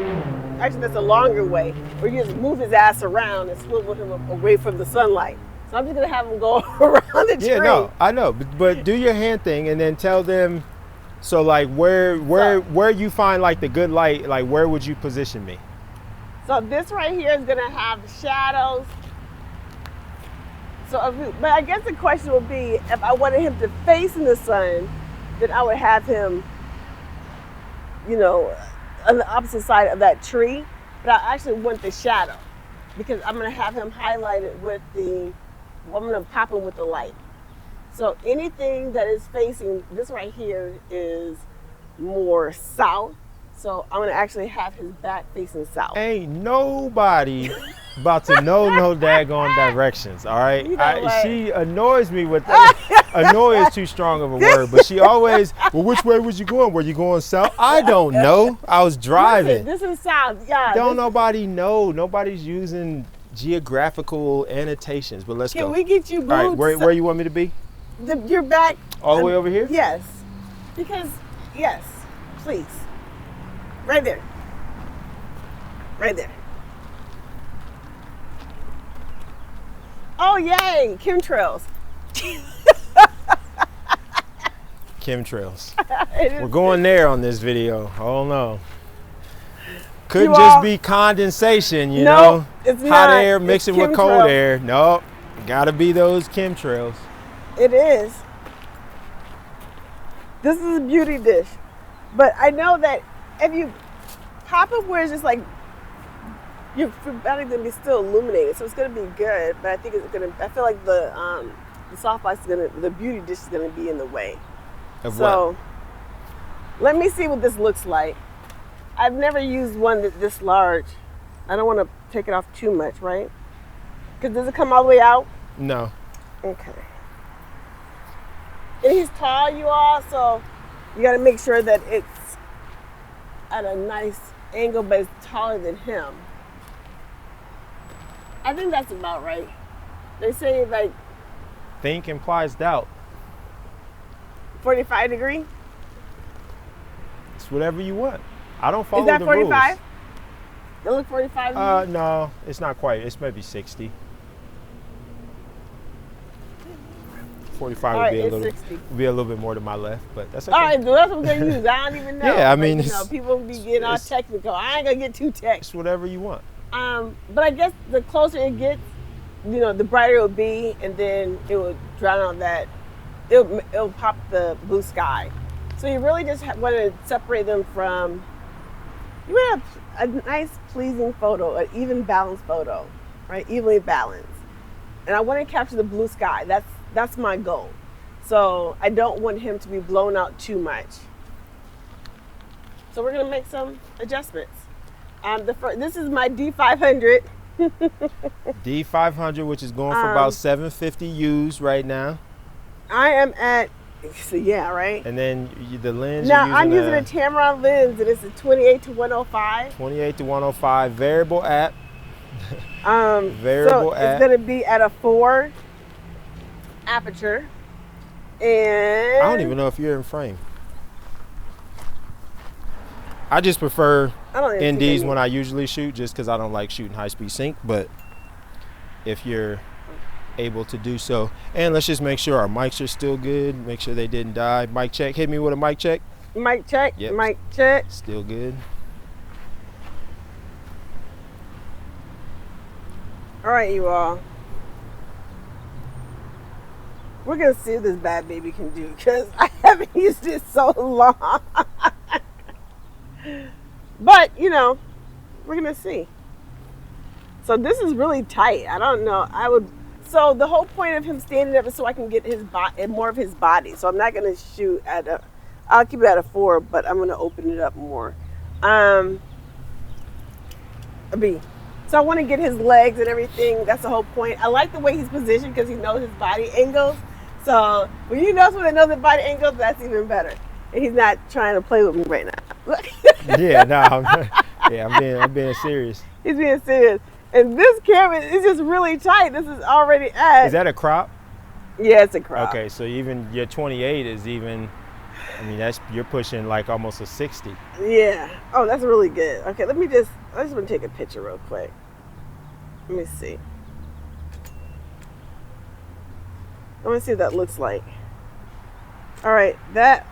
actually that's a longer way, where you just move his ass around and swivel him away from the sunlight. So I'm just gonna have him go around the tree. Yeah, no, I know, but do your hand thing and then tell them. So like where you find like the good light, like where would you position me? So this right here is gonna have shadows. So, but I guess the question would be, if I wanted him to face in the sun, then I would have him, on the opposite side of that tree. But I actually want the shadow because I'm gonna have him highlighted with I'm gonna pop him with the light. So anything that is facing, this right here is more south. So I'm gonna actually have his back facing south. Ain't nobody about to know no daggone directions, all right? She annoys me with that. Annoy is too strong of a word, but she always, well, which way was you going? Were you going south? I don't know. I was driving. This is south, yeah. Don't nobody know. Nobody's using geographical annotations, but let's go. Can we get you boots? All right, where you want me to be? Your back. All the way over here? Yes. Because, yes, please. Right there. Right there. Oh, yay, chemtrails. Chemtrails. We're going there on this video. Oh, no. Couldn't just be condensation, you know? It's hot not. air mixing with cold air. Nope. Gotta be those chemtrails. It is. This is a beauty dish. But I know that if you pop up where it's just like your body's gonna be still illuminated, so it's gonna be good. But I think it's gonna. I feel like the softbox is the beauty dish is gonna be in the way. Of what? Let me see what this looks like. I've never used one that's this large. I don't want to take it off too much, right? Because does it come all the way out? No. Okay. And he's tall, you all, so you got to make sure that it's at a nice angle, but it's taller than him. I think that's about right. They say like... Think implies doubt. 45 degree? It's whatever you want. I don't follow the rules. Is that 45? It look 45? No, it's not quite. It's maybe 60. 45 would be a little bit more to my left, but that's okay. All right, that's what I'm gonna use. I don't even know. Yeah, I mean, people be getting all technical. I ain't gonna get too tech. It's whatever you want. But I guess the closer it gets, the brighter it'll be, and then it will drown out that. It'll pop the blue sky. So you really just want to separate them from. You want a nice, pleasing photo, an even balanced photo, right? Evenly balanced. And I want to capture the blue sky. That's my goal. So I don't want him to be blown out too much. So we're gonna make some adjustments. This is my D500 D500, which is going for about 750 used right now. I am at, so yeah, right? And then the lens. Now I'm using a Tamron lens, and it's a 28 to 105. 28 to 105 variable app. So it's gonna be at a 4 aperture, and I don't even know if you're in frame. I just prefer NDs when I usually shoot, just because I don't like shooting high-speed sync. But if you're able to do so, and let's just make sure our mics are still good. Make sure they didn't die. Mic check. Hit me with a mic check. Mic check. Yep. Mic check. Still good. All right, you all. We're gonna see what this bad baby can do, because I haven't used it so long. But, you know, we're going to see. So this is really tight. I don't know. So the whole point of him standing up is so I can get more of his body. So I'm not going to shoot I'll keep it at a 4, but I'm going to open it up more. A B. So I want to get his legs and everything. That's the whole point. I like the way he's positioned because he knows his body angles. So when you know someone that knows his body angles, that's even better. And he's not trying to play with me right now. Yeah, no, I'm being serious. He's being serious. And this camera is just really tight. This is already at. Is that a crop? Yeah, it's a crop. Okay, so even your 28 is even. I mean, you're pushing like almost a 60. Yeah. Oh, that's really good. Okay, I just want to take a picture real quick. Let me see. I want to see what that looks like. All right, that.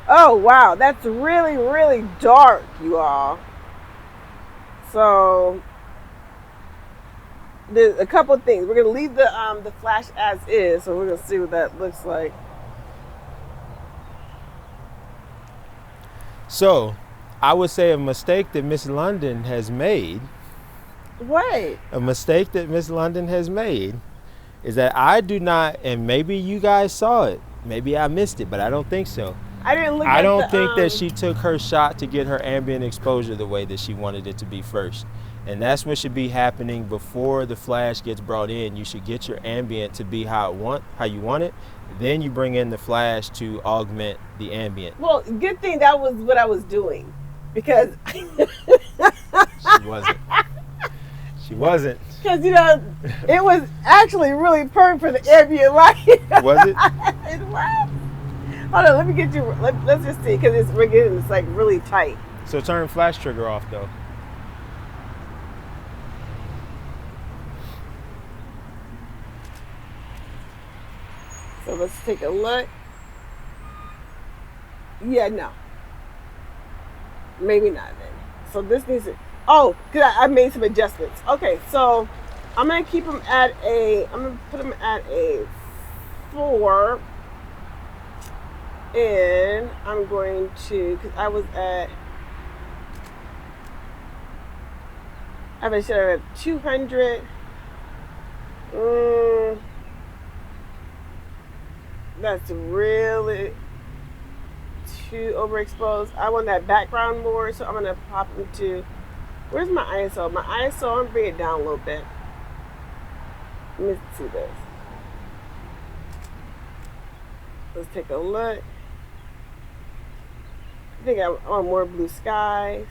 Oh, wow, that's really, really dark, you all. So, there's a couple of things. We're going to leave the flash as is, so we're going to see what that looks like. So, I would say a mistake that Miss London has made. What? A mistake that Miss London has made is that I do not, and maybe you guys saw it, maybe I missed it, but I don't think so. I didn't look. I don't think that she took her shot to get her ambient exposure the way that she wanted it to be first. And that's what should be happening before the flash gets brought in. You should get your ambient to be how you want it. Then you bring in the flash to augment the ambient. Well, good thing that was what I was doing, because She wasn't. She wasn't. Because, you know, it was actually really perfect for the ambient light. Was it? It was. Hold on, let me get you. Let's just see, because it's like really tight. So turn flash trigger off though. So let's take a look. Yeah, no. Maybe not then. So this needs to. Oh, because I made some adjustments. Okay, so I'm gonna keep them at a. I'm gonna put them at a 4. And I'm going to, because I was at, I have a share of 200. That's really too overexposed. I want that background more, so I'm going to pop into, where's my ISO? My ISO, I'm going to bring it down a little bit. Let me see this. Let's take a look. I think I want more blue skies.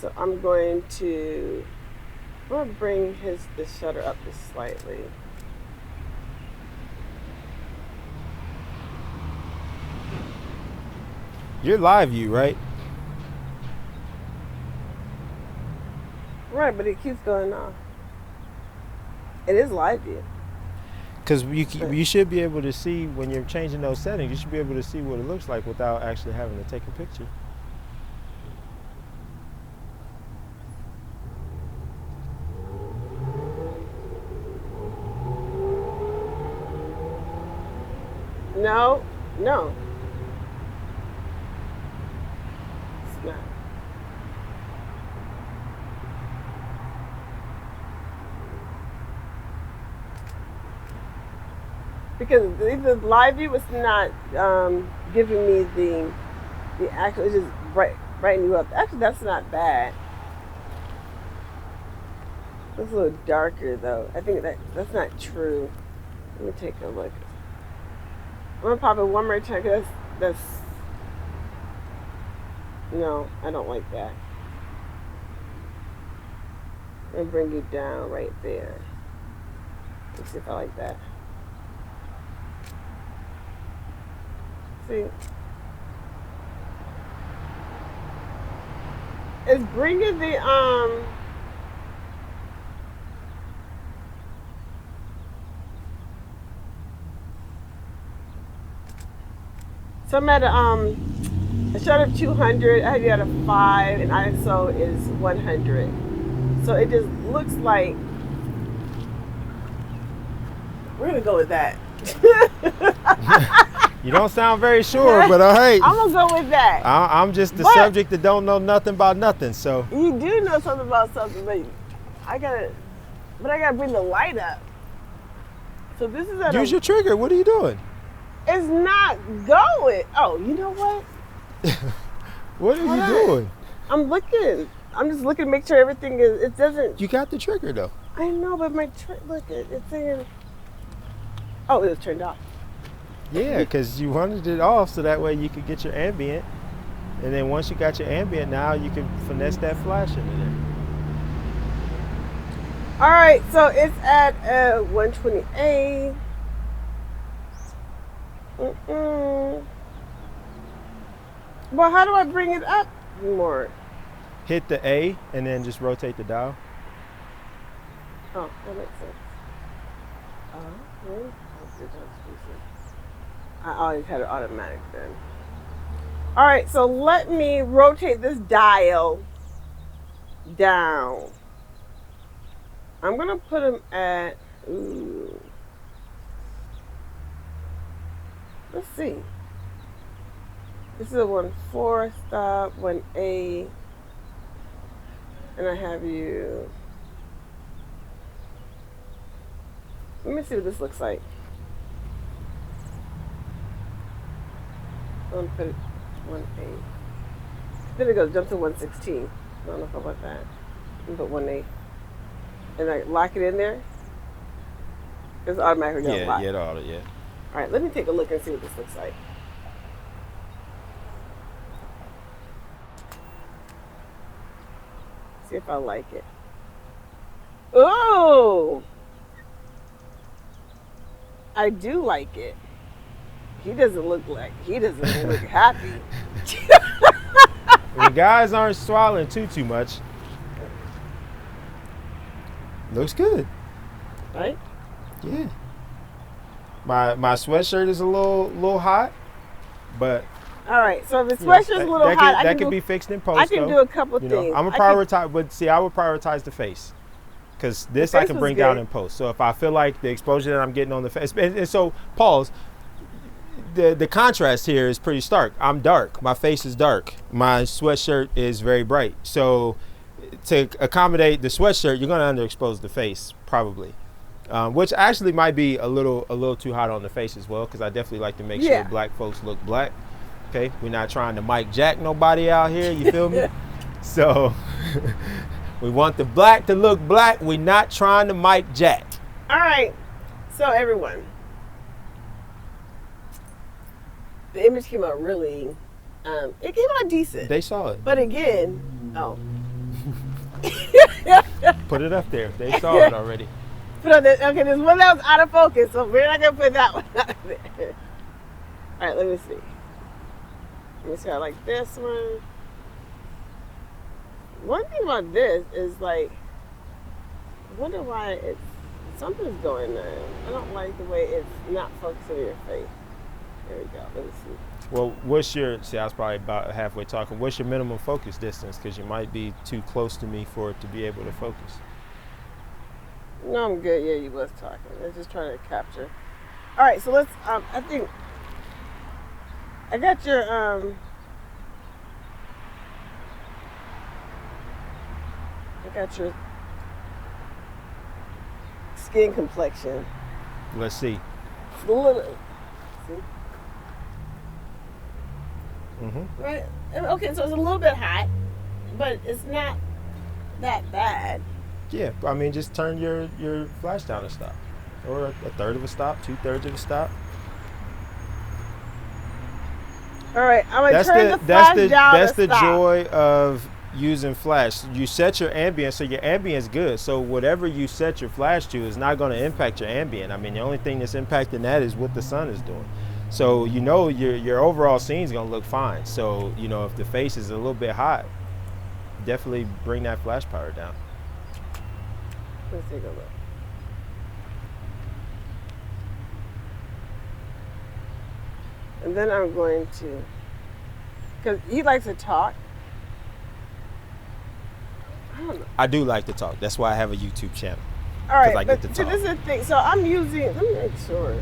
So I'm going to bring the shutter up just slightly. You're live view, right? Right, but it keeps going off. It is live view. Because you should be able to see when you're changing those settings. You should be able to see what it looks like without actually having to take a picture. No. It's not. Because the live view was not giving me the actual. It's just brighten you up. Actually, that's not bad. It's a little darker though. I think that's not true. Let me take a look. I'm gonna pop it one more time because that's no, I don't like that. I'm gonna bring you down right there. Let's see if I like that. See, it's bringing the So I'm at a shutter of 200. I have you at a 5, and ISO is 100. So it just looks like we're gonna go with that. You don't sound very sure, but all right. I'm gonna go with that. I'm just the subject that don't know nothing about nothing. So you do know something about something, but I gotta bring the light up. So this is at use your trigger. What are you doing? It's not going. Oh, you know what? What are you doing? I'm looking. I'm just looking to make sure everything is. It doesn't. You got the trigger though. I know, but my look, it's saying. Oh, it was turned off. Yeah, because you wanted it off so that way you could get your ambient, and then once you got your ambient, now you can finesse that flash into there. All right, so it's at 128. Well, how do I bring it up more? Hit the A and then just rotate the dial. Oh, that makes sense. I always had it automatic then. All right, so let me rotate this dial down. I'm gonna put him at, let's see. This is a 1-4 stop, 1-8, and I have you. Let me see what this looks like. I'm gonna put it 1-8. Then it goes jump to 116. I don't know if I want that. I'm gonna put 1-8. And I lock it in there. It's automatically gonna lock. Yeah, all yeah. All right, let me take a look and see what this looks like. See if I like it. Oh, I do like it. He doesn't look happy. The guys aren't swallowing too much. Looks good. Right? Yeah. My sweatshirt is a little hot, but all right. So if the sweatshirt's a little hot, that can be fixed in post. I can do a couple things. I'm gonna prioritize, but see, I would prioritize the face, because this I can bring down in post. So if I feel like the exposure that I'm getting on the face, and so pause. The contrast here is pretty stark. I'm dark. My face is dark. My sweatshirt is very bright. So to accommodate the sweatshirt, you're gonna underexpose the face probably, which actually might be a little too hot on the face as well, because I definitely like to make sure black folks look black. Okay, we're not trying to Mike Jack nobody out here. You feel me? So we want the black to look black. We're not trying to Mike Jack. All right. So everyone, the image came out really. It came out decent. They saw it. But again, Put it up there. They saw it already. Okay, there's one that was out of focus, so we're not gonna put that one out there. All right, let me see. Let me see. I like this one. One thing about this is like, I wonder why something's going on. I don't like the way it's not focusing on your face. There we go. Let me see. Well, I was probably about halfway talking. What's your minimum focus distance? Because you might be too close to me for it to be able to focus. No, I'm good. Yeah, you was talking. Let's just try to capture. All right, so let's, I think, I got your, skin complexion. Let's see. It's a little, see? Right? Okay, so it's a little bit hot, but it's not that bad. Yeah, I mean, just turn your flash down a stop, or a third of a stop, 2/3 of a stop. All right, I'm gonna turn the flash down. That's the joy of using flash. You set your ambient, so your ambient's good. So whatever you set your flash to is not going to impact your ambient. I mean, the only thing that's impacting that is what the sun is doing. So you know your overall scene's going to look fine. So you know if the face is a little bit hot, definitely bring that flash power down. Let's take a look. And then I'm going to, because he likes to talk. I don't know. I do like to talk. That's why I have a YouTube channel. All right, I but get to so talk. this is the thing. So I'm using, let me make sure.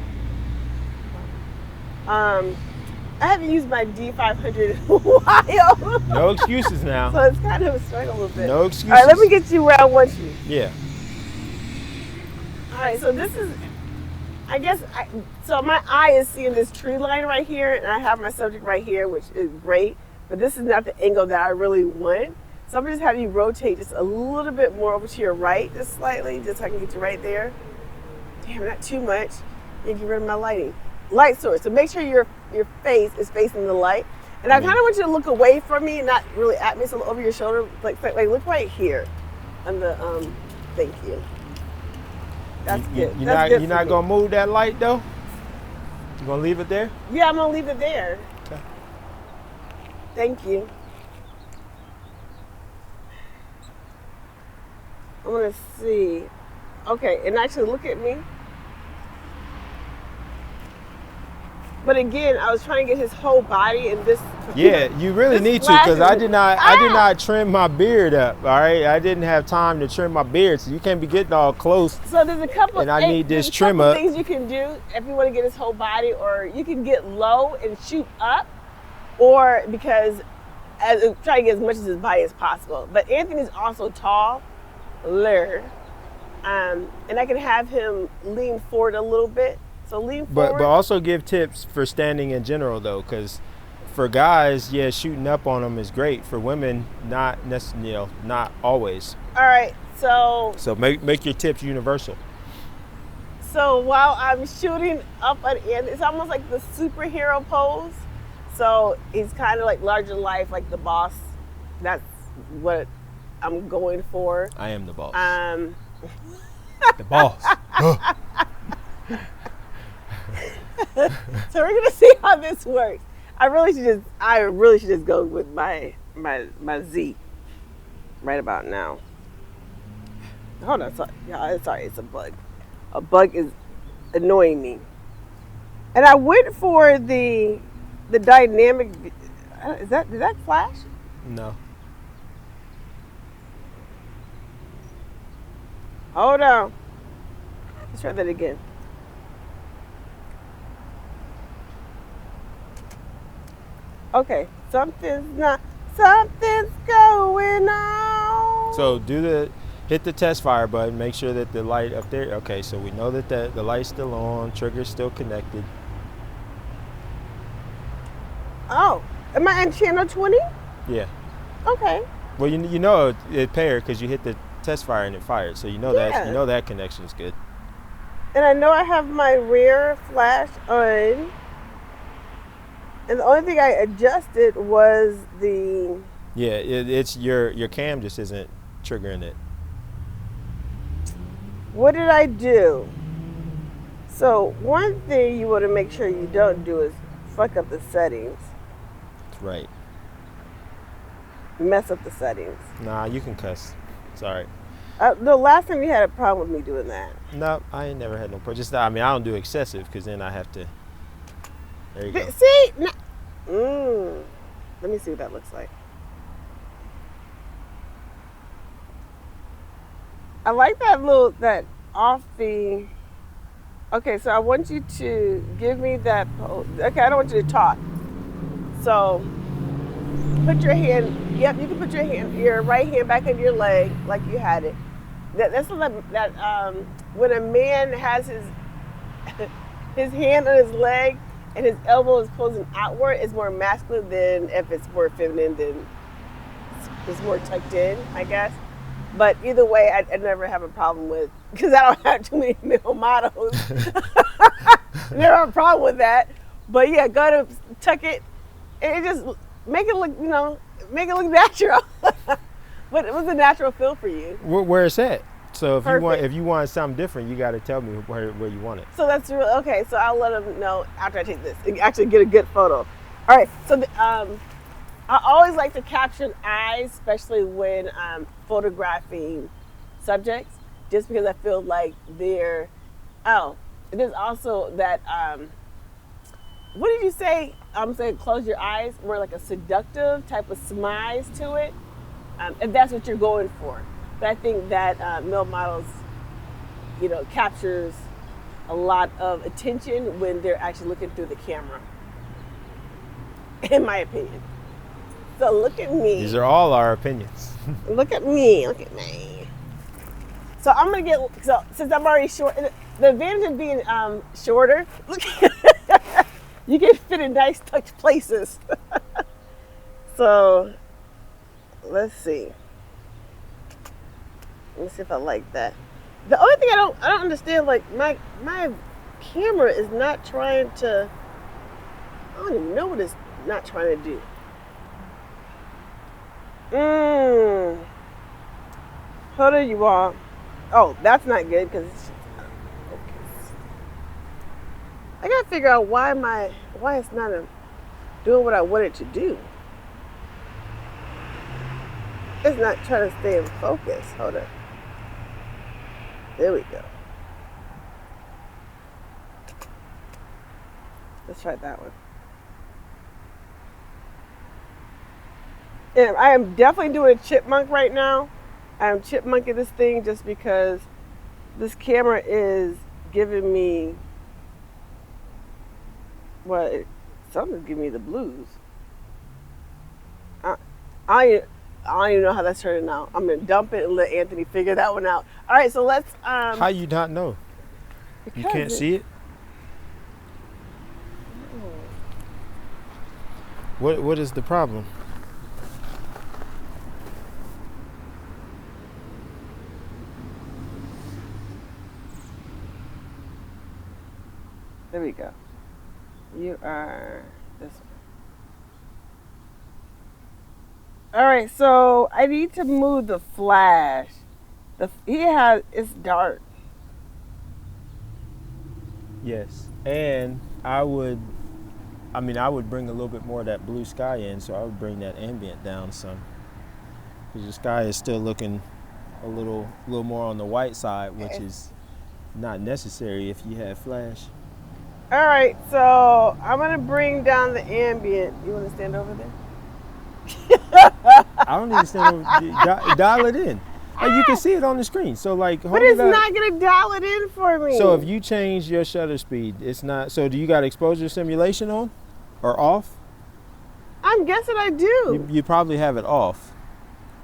I haven't used my D500 in a while. No excuses now. So it's kind of a struggle a little bit. No excuses. All right, let me get you where I want you. Yeah. All right, so this is, I guess, so my eye is seeing this tree line right here, and I have my subject right here, which is great, but this is not the angle that I really want. So I'm just having you rotate just a little bit more over to your right, just slightly, just so I can get you right there. Damn, not too much. You get rid of my lighting. Light source, so make sure your face is facing the light. And I kind of want you to look away from me, not really at me, so over your shoulder, like look right here on the, thank you. That's good. You're not gonna move that light though? You gonna leave it there? Yeah, I'm gonna leave it there. Okay. Thank you. I'm gonna see. Okay, and actually look at me. But again, I was trying to get his whole body in this. Yeah, you really need to, because I did not trim my beard up. All right, I didn't have time to trim my beard, so you can't be getting all close. So there's a couple. And I need this trim up. Things you can do if you want to get his whole body, or you can get low and shoot up, or try to get as much of his body as possible. But Anthony's also taller, and I can have him lean forward a little bit. So lean forward. But also give tips for standing in general though, because for guys, yeah, shooting up on them is great. For women, not necessarily, not always. All right, so make your tips universal. So while I'm shooting up at Anthony, it's almost like the superhero pose. So he's kind of like larger life, like the boss. That's what I'm going for. I am the boss. The boss. So we're gonna see how this works. I really should just go with my Z right about now. Hold on, sorry, it's a bug. A bug is annoying me. And I went for the dynamic. Did that flash? No. Hold on. Let's try that again. Okay, something's going on. So hit the test fire button, make sure that the light up there, okay, so we know that the light's still on, trigger's still connected. Oh, am I on channel 20? Yeah. Okay. Well, you know it paired because you hit the test fire and it fired, so you know that connection's good. And I know I have my rear flash on. And the only thing I adjusted was the... Yeah, it's your cam just isn't triggering it. What did I do? So one thing you want to make sure you don't do is fuck up the settings. That's right. Mess up the settings. Nah, you can cuss. It's all right. The last time you had a problem with me doing that. No, I ain't never had no problem. I don't do excessive because then I have to... There you go. See? Let me see what that looks like. I like that off the... Okay, so I want you to give me that pose. Okay, I don't want you to talk. So, put your hand, you can put your right hand back on your leg like you had it. That's when a man has his hand on his leg, and his elbow is closing outward, it's more masculine than if it's more feminine, then it's more tucked in, I guess. But either way, I never have a problem with, because I don't have too many male models. Never have a problem with that. But yeah, go ahead and tuck it, and it just make it look, make it look natural. What's a natural feel for you? Where it's at. So Perfect. if you want something different, you got to tell me where you want it. So that's real. Okay, so I'll let them know after I take this and actually get a good photo. All right. So I always like to capture an eye, especially when I'm photographing subjects, just because I feel like they're. Oh, there's also that. What did you say? I'm saying close your eyes, more like a seductive type of smize to it, if that's what you're going for. But I think that male models, captures a lot of attention when they're actually looking through the camera, in my opinion. So look at me. These are all our opinions. Look at me. Look at me. So I'm gonna get. So since I'm already short, the advantage of being shorter, look, you can fit in nice tucked places. So let's see. Let me see if I like that. The only thing I don't understand, like my camera is not trying to. I don't even know what it's not trying to do. Hold on, you all. Oh, that's not good because it's focus. I gotta figure out why it's not doing what I want it to do. It's not trying to stay in focus. Hold on. There we go. Let's try that one. And I am definitely doing a chipmunk right now. I'm chipmunking this thing just because this camera is giving me something's giving me the blues. I don't even know how that's turning out. I'm gonna dump it and let Anthony figure that one out. All right, so let's. How you not know? You can't see it. What is the problem? There we go. You are this one. All right, so I need to move the flash. It's dark. Yes, and I would bring a little bit more of that blue sky in, so I would bring that ambient down some. Because the sky is still looking a little more on the white side, which is not necessary if you have flash. All right, so I'm gonna bring down the ambient. You want to stand over there? I don't need to stand over. Dial it in. Like you can see it on the screen. So like, but it's not gonna dial it in for me. So if you change your shutter speed, it's not. So do you got exposure simulation on or off? I'm guessing I do. You probably have it off.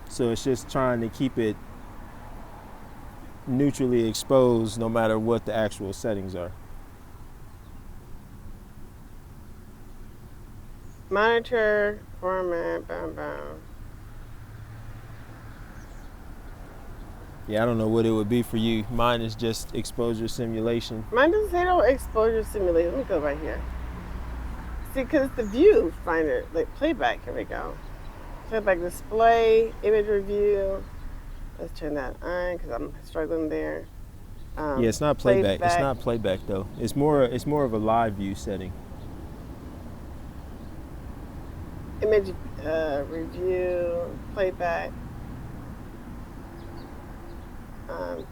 So it's just trying to keep it neutrally exposed, no matter what the actual settings are. Monitor format, bam, bam. Yeah, I don't know what it would be for you. Mine is just exposure simulation. Mine doesn't say no exposure simulation. Let me go right here. See, because it's the view finder, like playback. Here we go. Playback display, image review. Let's turn that on because I'm struggling there. Yeah, it's not playback. It's not playback though. It's more of a live view setting. Image review, playback,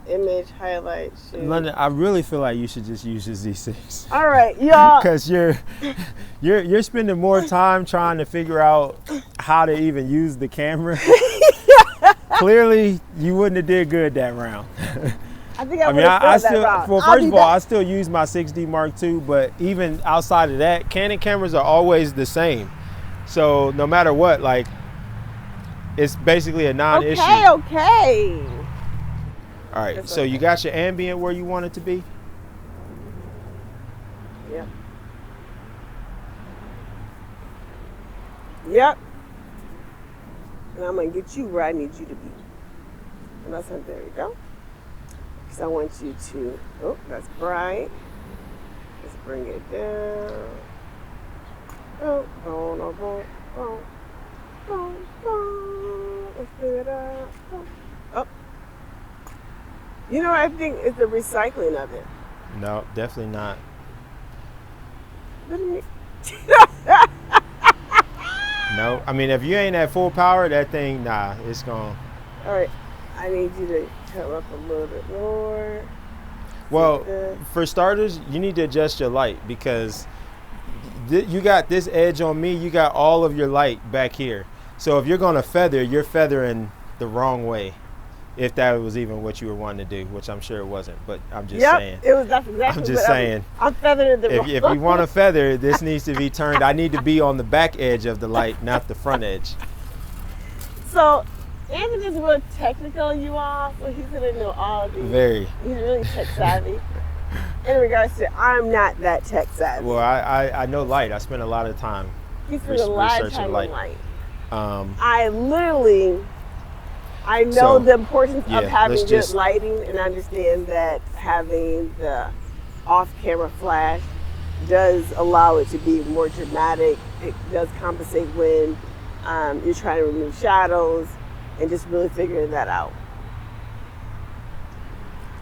image highlight. Shoot. London, I really feel like you should just use your Z6. All right, y'all. Because you're spending more time trying to figure out how to even use the camera. Clearly, you wouldn't have did good that round. I think I would have failed that round. Well, first of all, I still use my 6D Mark II, but even outside of that, Canon cameras are always the same. So no matter what, like, it's basically a non-issue. Okay. All right, so you got your ambient where you want it to be? Yeah. Yep. And I'm going to get you where I need you to be. And that's it. There you go. Because I want you to, oh, that's bright. Let's bring it down. Oh, boom, oh, boom, boom, boom, boom. Let's bring it up. Boom. Oh. You know what I think is the recycling of it. No, definitely not. What do you mean? No, I mean, if you ain't at full power, that thing, nah, it's gone. All right, I need you to come up a little bit more. Well, for starters, you need to adjust your light because you got this edge on me, you got all of your light back here. So if you're gonna feather, you're feathering the wrong way. If that was even what you were wanting to do, which I'm sure it wasn't, but I'm just saying. It was. That's exactly. I'm just saying. I'm feathering the wrong. If you want to feather, this needs to be turned. I need to be on the back edge of the light, not the front edge. So, Anthony's real technical, you all. So he's gonna know all of these. Very. He's really tech savvy. In regards to, I'm not that tech savvy. Well, I know light. I spend a lot of time. He spends a lot of time on light. I know the importance of having good lighting, and understand that having the off-camera flash does allow it to be more dramatic. It does compensate when you're trying to remove shadows, and just really figuring that out.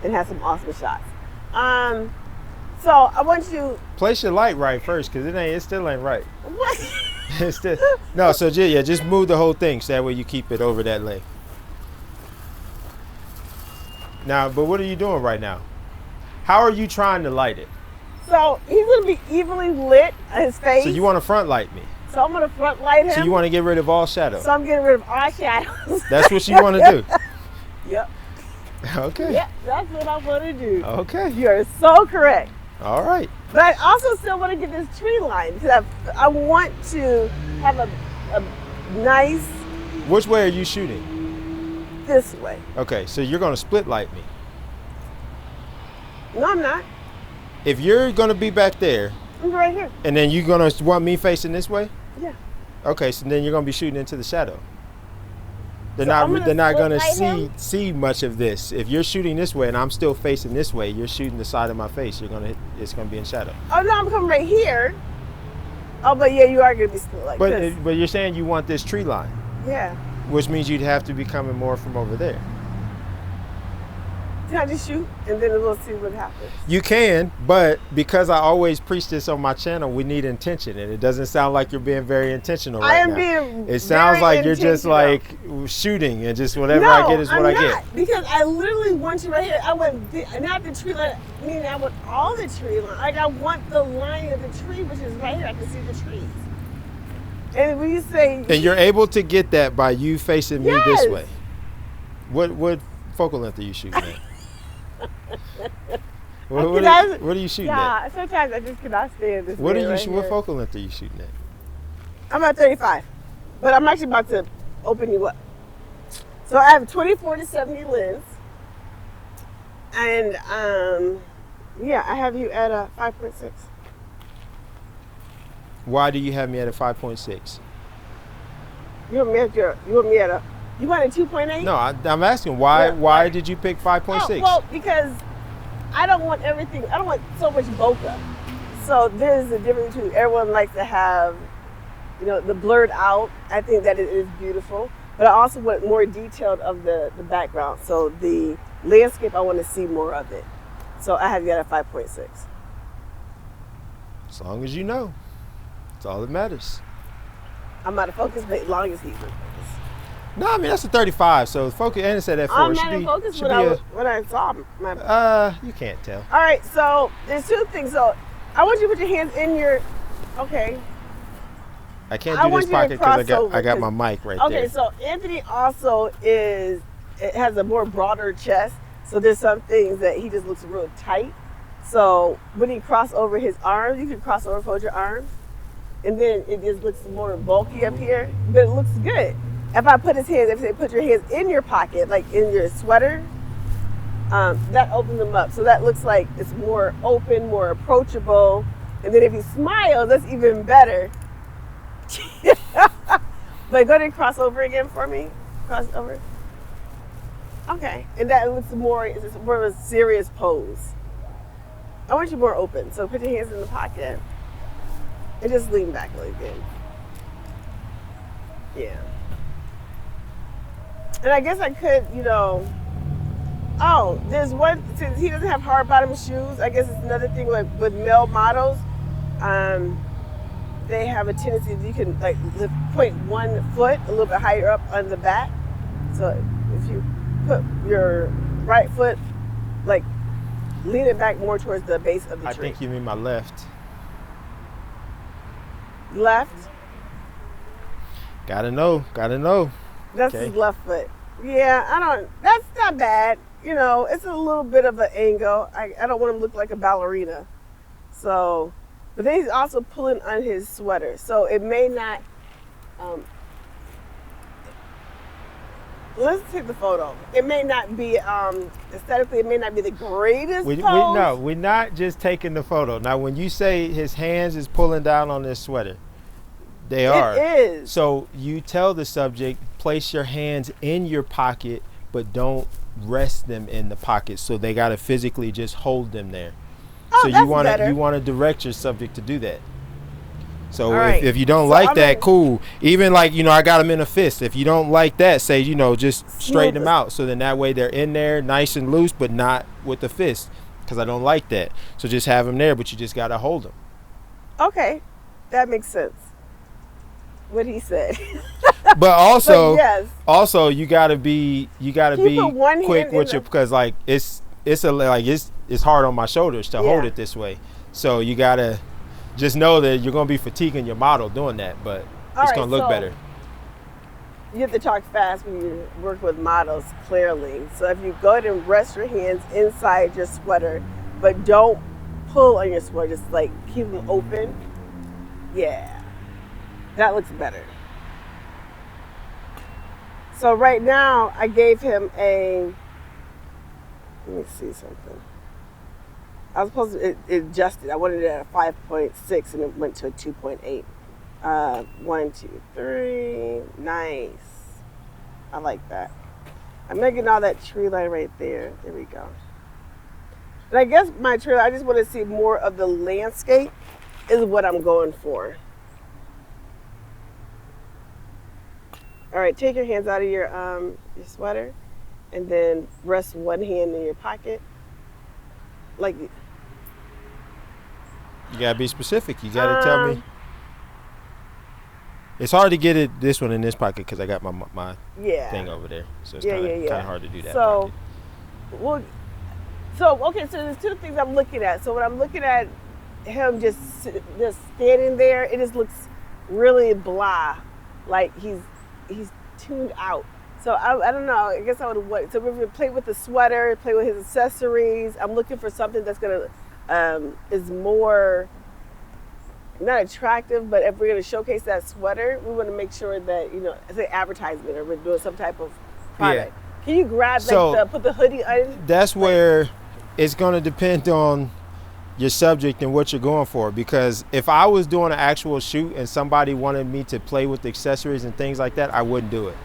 And have some awesome shots. So I want you place your light right first, because it still ain't right. What? It's still, no. So just move the whole thing so that way you keep it over that length. Now, but what are you doing right now? How are you trying to light it? So he's gonna be evenly lit, his face. So you want to front light me? So I'm gonna front light him. So you want to get rid of all shadows? So I'm getting rid of all shadows. That's what you want to do? Yep. Okay. Yep, that's what I want to do. Okay. You are so correct. All right. But I also still want to get this tree line, because I want to have a nice. Which way are you shooting? This way. Okay, so you're going to split light me. No, I'm not. If you're going to be back there. I'm right here. And then you're going to want me facing this way? Yeah. Okay, so then you're going to be shooting into the shadow. They're So not going to see much of this. If you're shooting this way and I'm still facing this way, you're shooting the side of my face. It's going to be in shadow. Oh no, I'm coming right here. Oh, but yeah, you are going to be split like this. But you're saying you want this tree line. Yeah. Which means you'd have to be coming more from over there. Can I just shoot and then we'll see what happens? You can, but because I always preach this on my channel, we need intention, and it doesn't sound like you're being very intentional right now. Being. It sounds like you're just like shooting and just whatever I get is what I get. Because I literally want you right here. I want not the tree line, meaning I want all the tree line. Like I want the line of the tree, which is right here. I can see the trees. And when you say, and you're able to get that by you facing me this way. What focal length are you shooting at? What are you shooting at? Sometimes I just cannot stand this. What focal length are you shooting at? I'm at 35, but I'm actually about to open you up. So I have 24 to 70 lens, and I have you at a 5.6. Why do you have me at a 5.6? You want me at a 2.8? No, I'm asking why. Why did you pick 5.6? Well, because I don't want everything. I don't want so much bokeh. So there's a difference between everyone likes to have, the blurred out. I think that it is beautiful, but I also want more detailed of the background. So the landscape, I want to see more of it. So I have you at a 5.6. As long as you know. That's all that matters. I'm out of focus, but as long as he's in focus. No, I mean that's a 35. So focus, and it said that 4. I'm not in focus when I saw my. You can't tell. All right, so there's two things. So I want you to put your hands in your. Okay. I can't do this pocket because I got my mic right there. Okay, so Anthony also has a more broader chest. So there's some things that he just looks real tight. So when he cross over his arms, you can cross over, fold your arms. And then it just looks more bulky up here, but it looks good. If I put put your hands in your pocket, like in your sweater, that opens them up. So that looks like it's more open, more approachable. And then if you smile, that's even better. But go ahead and cross over again for me. Cross over. Okay. And that looks more, it's more of a serious pose. I want you more open. So put your hands in the pocket and just lean back a little bit. Yeah. And I guess I could, there's one, since he doesn't have hard bottom shoes, I guess it's another thing with male models. They have a tendency that you can like point one foot a little bit higher up on the back. So if you put your right foot, like lean it back more towards the base of the tree. I think you mean my left. Left? Gotta know. That's Okay. his left foot. Yeah, that's not bad. It's a little bit of an angle. I don't want him to look like a ballerina. So, but then he's also pulling on his sweater. So it may not, let's take the photo. It may not be, aesthetically, it may not be the greatest pose. No, we're not just taking the photo. Now, when you say his hands is pulling down on this sweater, they are. It is. So you tell the subject, place your hands in your pocket, but don't rest them in the pocket. So they got to physically just hold them there. Oh, so that's you want to direct your subject to do that. So right. if you don't like that, cool. Even like, I got them in a fist. If you don't like that, say, just straighten them out. So then that way they're in there nice and loose, but not with the fist, because I don't like that. So just have them there, but you just got to hold them. Okay. That makes sense. What he said. But also, yes. you gotta be quick with your, because like it's hard on my shoulders to hold it this way. So you gotta just know that you're gonna be fatiguing your model doing that, but it's gonna look better. You have to talk fast when you work with models, clearly. So if you go ahead and rest your hands inside your sweater, but don't pull on your sweater, just like keep them open. Yeah. That looks better. So right now, I gave him let me see something. I was supposed to, it adjusted. I wanted it at a 5.6 and it went to a 2.8. 1, 2, 3, nice. I like that. I'm making all that tree line right there. There we go. And I guess my trailer, I just want to see more of the landscape is what I'm going for. All right, take your hands out of your sweater and then rest one hand in your pocket. Like, you gotta be specific. You gotta tell me. It's hard to get this one in this pocket because I got my thing over there. So it's kind of hard to do that. So, okay, so there's two things I'm looking at. So when I'm looking at him just standing there, it just looks really blah, like he's tuned out. So I don't know. I guess I would want. So we're gonna play with the sweater, play with his accessories. I'm looking for something that's gonna is more not attractive, but if we're gonna showcase that sweater, we want to make sure that it's an advertisement or we're doing some type of product. Yeah. Can you grab put the hoodie on? That's where it's gonna depend on your subject and what you're going for, because if I was doing an actual shoot and somebody wanted me to play with the accessories and things like that, I wouldn't do it,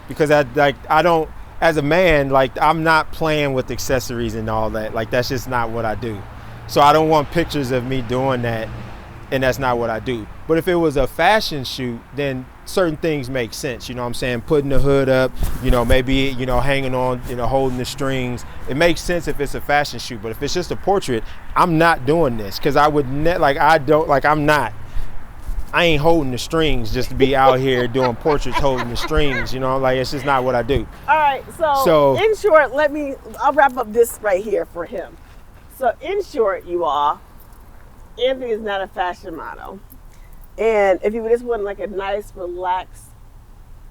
because I don't, as a man, like I'm not playing with accessories and all that. Like that's just not what I do. So I don't want pictures of me doing that, and that's not what I do. But if it was a fashion shoot, then certain things make sense. You know what I'm saying? Putting the hood up, maybe, hanging on, holding the strings. It makes sense if it's a fashion shoot. But if it's just a portrait, I'm not doing this, because I would I ain't holding the strings just to be out here doing portraits holding the strings, like it's just not what I do. All right. So in short, I'll wrap up this right here for him. So in short, you all, Anthony is not a fashion model. And if you just want like a nice, relaxed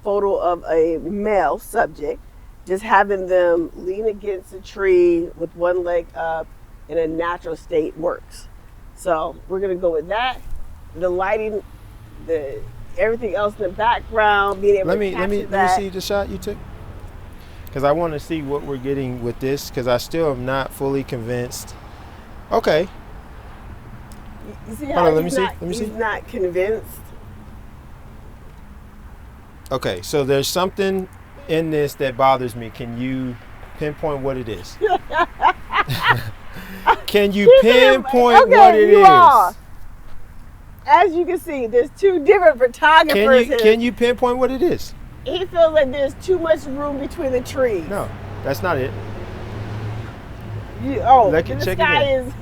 photo of a male subject, just having them lean against a tree with one leg up in a natural state works. So we're gonna go with that. The lighting, everything else in the background, being able to capture that. Let me see the shot you took, because I want to see what we're getting with this, because I still am not fully convinced. Okay. You see how he's not convinced? Okay, so there's something in this that bothers me. Can you pinpoint what it is? Can you pinpoint what it is? All. As you can see, there's two different photographers. Can you pinpoint what it is? He feels like there's too much room between the trees. No, that's not it. The sky is.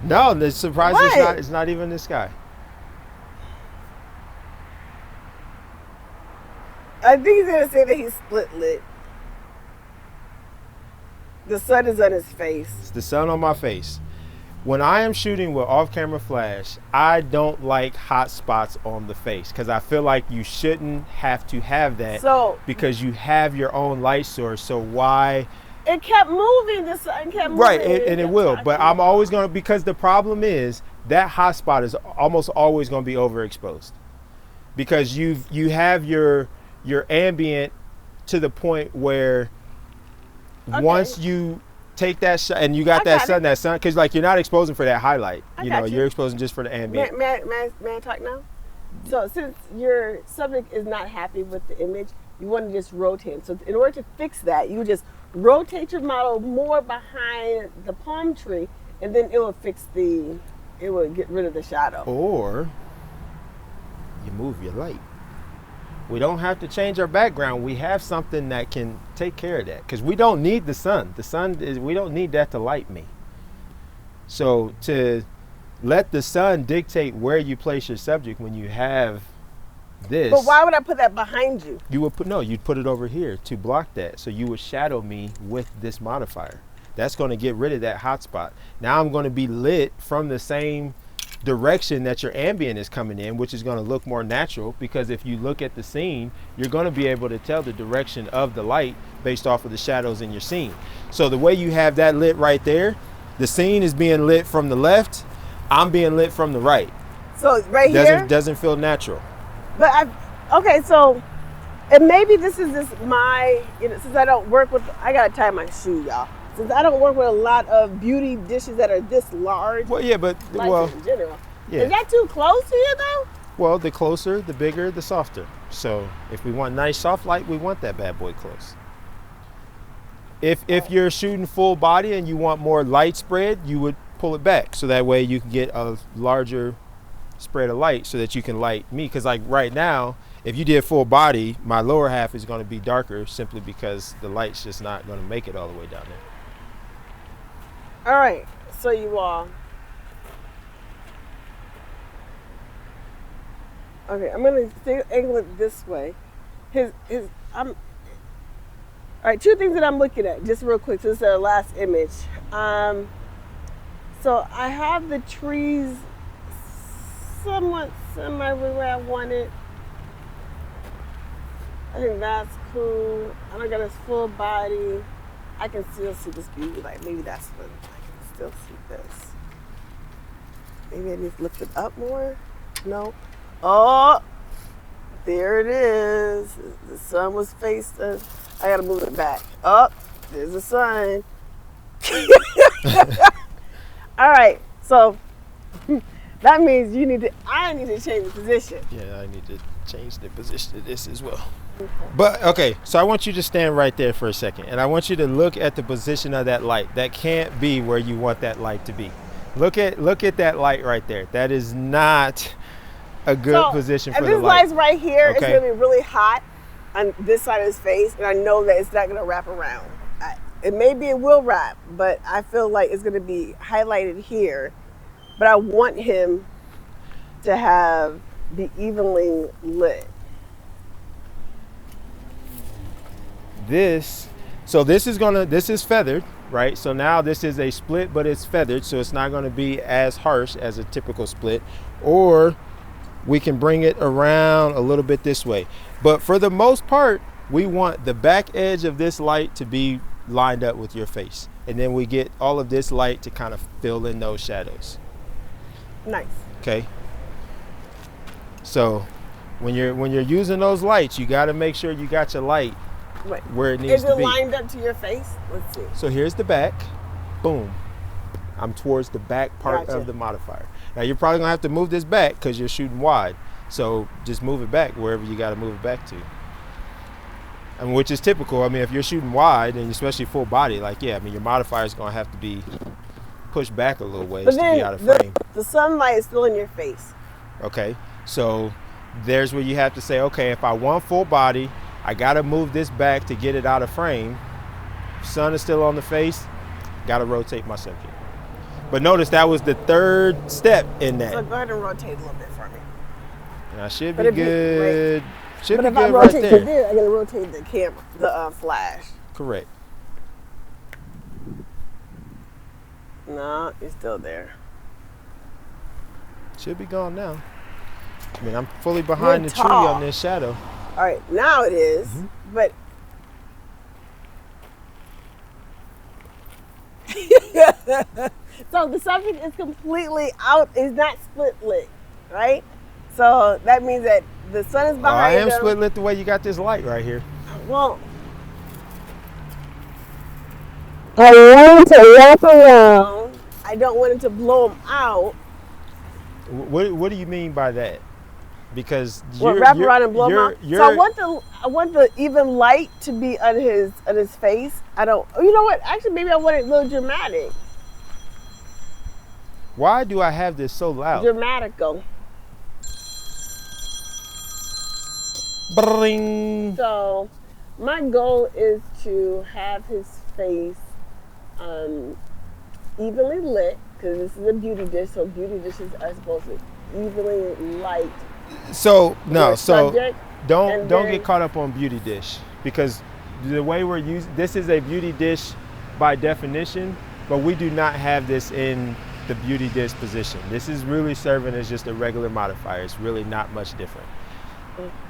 No, the surprise is not even the sky. I think he's gonna say that he's split lit. The sun is on his face. It's the sun on my face. When I am shooting with off-camera flash, I don't like hot spots on the face because I feel like you shouldn't have to have that because you have your own light source. So why? It kept moving. The sun kept moving. Right, and it will. But I'm always going to, because the problem is that hot spot is almost always going to be overexposed because you have your ambient to the point where once you take that shot and you got that sun, because like you're not exposing for that highlight. You're exposing just for the ambient. May I talk now? So since your subject is not happy with the image, you want to just rotate him. So in order to fix that, you just rotate your model more behind the palm tree, and then it will it will get rid of the shadow. Or you move your light. We don't have to change our background. We have something that can take care of that because we don't need the sun. We don't need that to light me. So to let the sun dictate where you place your subject when you have this. But why would I put that behind you? You'd put it over here to block that. So you would shadow me with this modifier. That's going to get rid of that hot spot. Now I'm going to be lit from the same direction that your ambient is coming in, which is going to look more natural because if you look at the scene, you're going to be able to tell the direction of the light based off of the shadows in your scene. So the way you have that lit right there, the scene is being lit from the left, I'm being lit from the right. So right here doesn't feel natural. But so and maybe this is just my, since I don't work with, I gotta tie my shoe, y'all. Since I don't work with a lot of beauty dishes that are this large. Well, yeah, but in general. Yeah. Is that too close to you though? Well, the closer, the bigger, the softer. So if we want nice soft light, we want that bad boy close. If you're shooting full body and you want more light spread, you would pull it back so that way you can get a larger spread of light so that you can light me. Because like right now, if you did full body, my lower half is going to be darker simply because the light's just not going to make it all the way down there. All right, so you all. Okay, I'm gonna angle it this way. All right, two things that I'm looking at, just real quick. So this is our last image. So I have the trees somewhat semi where I want it. I think that's cool. I don't got his full body. I can still see this beauty. Like maybe that's what I can still see this. Maybe I need to lift it up more. No. Oh, there it is. The sun was faced. I gotta move it back. Oh, there's the sun. All right. So that means I need to change the position. Yeah, I need to change the position of this as well. Okay. But okay, so I want you to stand right there for a second, and I want you to look at the position of that light. That can't be where you want that light to be. Look at that light right there. That is not a good position for the light. And this light's right here. Okay. It's gonna be really hot on this side of his face, and I know that it's not gonna wrap around. It will wrap, but I feel like it's gonna be highlighted here. But I want him to be evenly lit. This is feathered, right? So now this is a split, but it's feathered, so it's not going to be as harsh as a typical split. Or we can bring it around a little bit this way. But for the most part, we want the back edge of this light to be lined up with your face. And then we get all of this light to kind of fill in those shadows. Nice. Okay. So when you're using those lights, you got to make sure you got your light where it needs to be. Is it lined up to your face? Let's see. So here's the back. Boom. I'm towards the back part of the modifier. Now you're probably gonna have to move this back because you're shooting wide. So just move it back wherever you got to move it back to. I mean, which is typical. I mean, if you're shooting wide and especially full body, like, yeah, I mean, your modifier is going to have to be pushed back a little ways to be out of frame. The sunlight is still in your face. Okay, so there's where you have to say, okay, if I want full body, I got to move this back to get it out of frame. Sun is still on the face, got to rotate my subject. But notice that was the third step in that. So go ahead and rotate a little bit for me. And I should be good. Should be if good I right rotate there. to there, I gotta rotate the camera, the flash. Correct. No, it's still there. Should be gone now. I mean, I'm fully behind You're the tree tall. on this shadow. All right, now it is, but so the subject is completely out. It's not split lit, right? So that means that the sun is behind I am them. split lit the way you got this light right here. Well, I want to wrap around. I don't want it to blow them out. What do you mean by that? Because Wrap around and blow them out. So I want the even light to be on his face. I don't. You know what? Actually, maybe I want it a little dramatic. Why do I have this so loud? Dramatical. Bring. So, my goal is to have his face evenly lit, because this is a beauty dish, so beauty dishes are supposed to evenly light. So no, so subject, don't get caught up on beauty dish, because the way we're using this is a beauty dish by definition, but we do not have this in the beauty dish position. This is really serving as just a regular modifier. It's really not much different.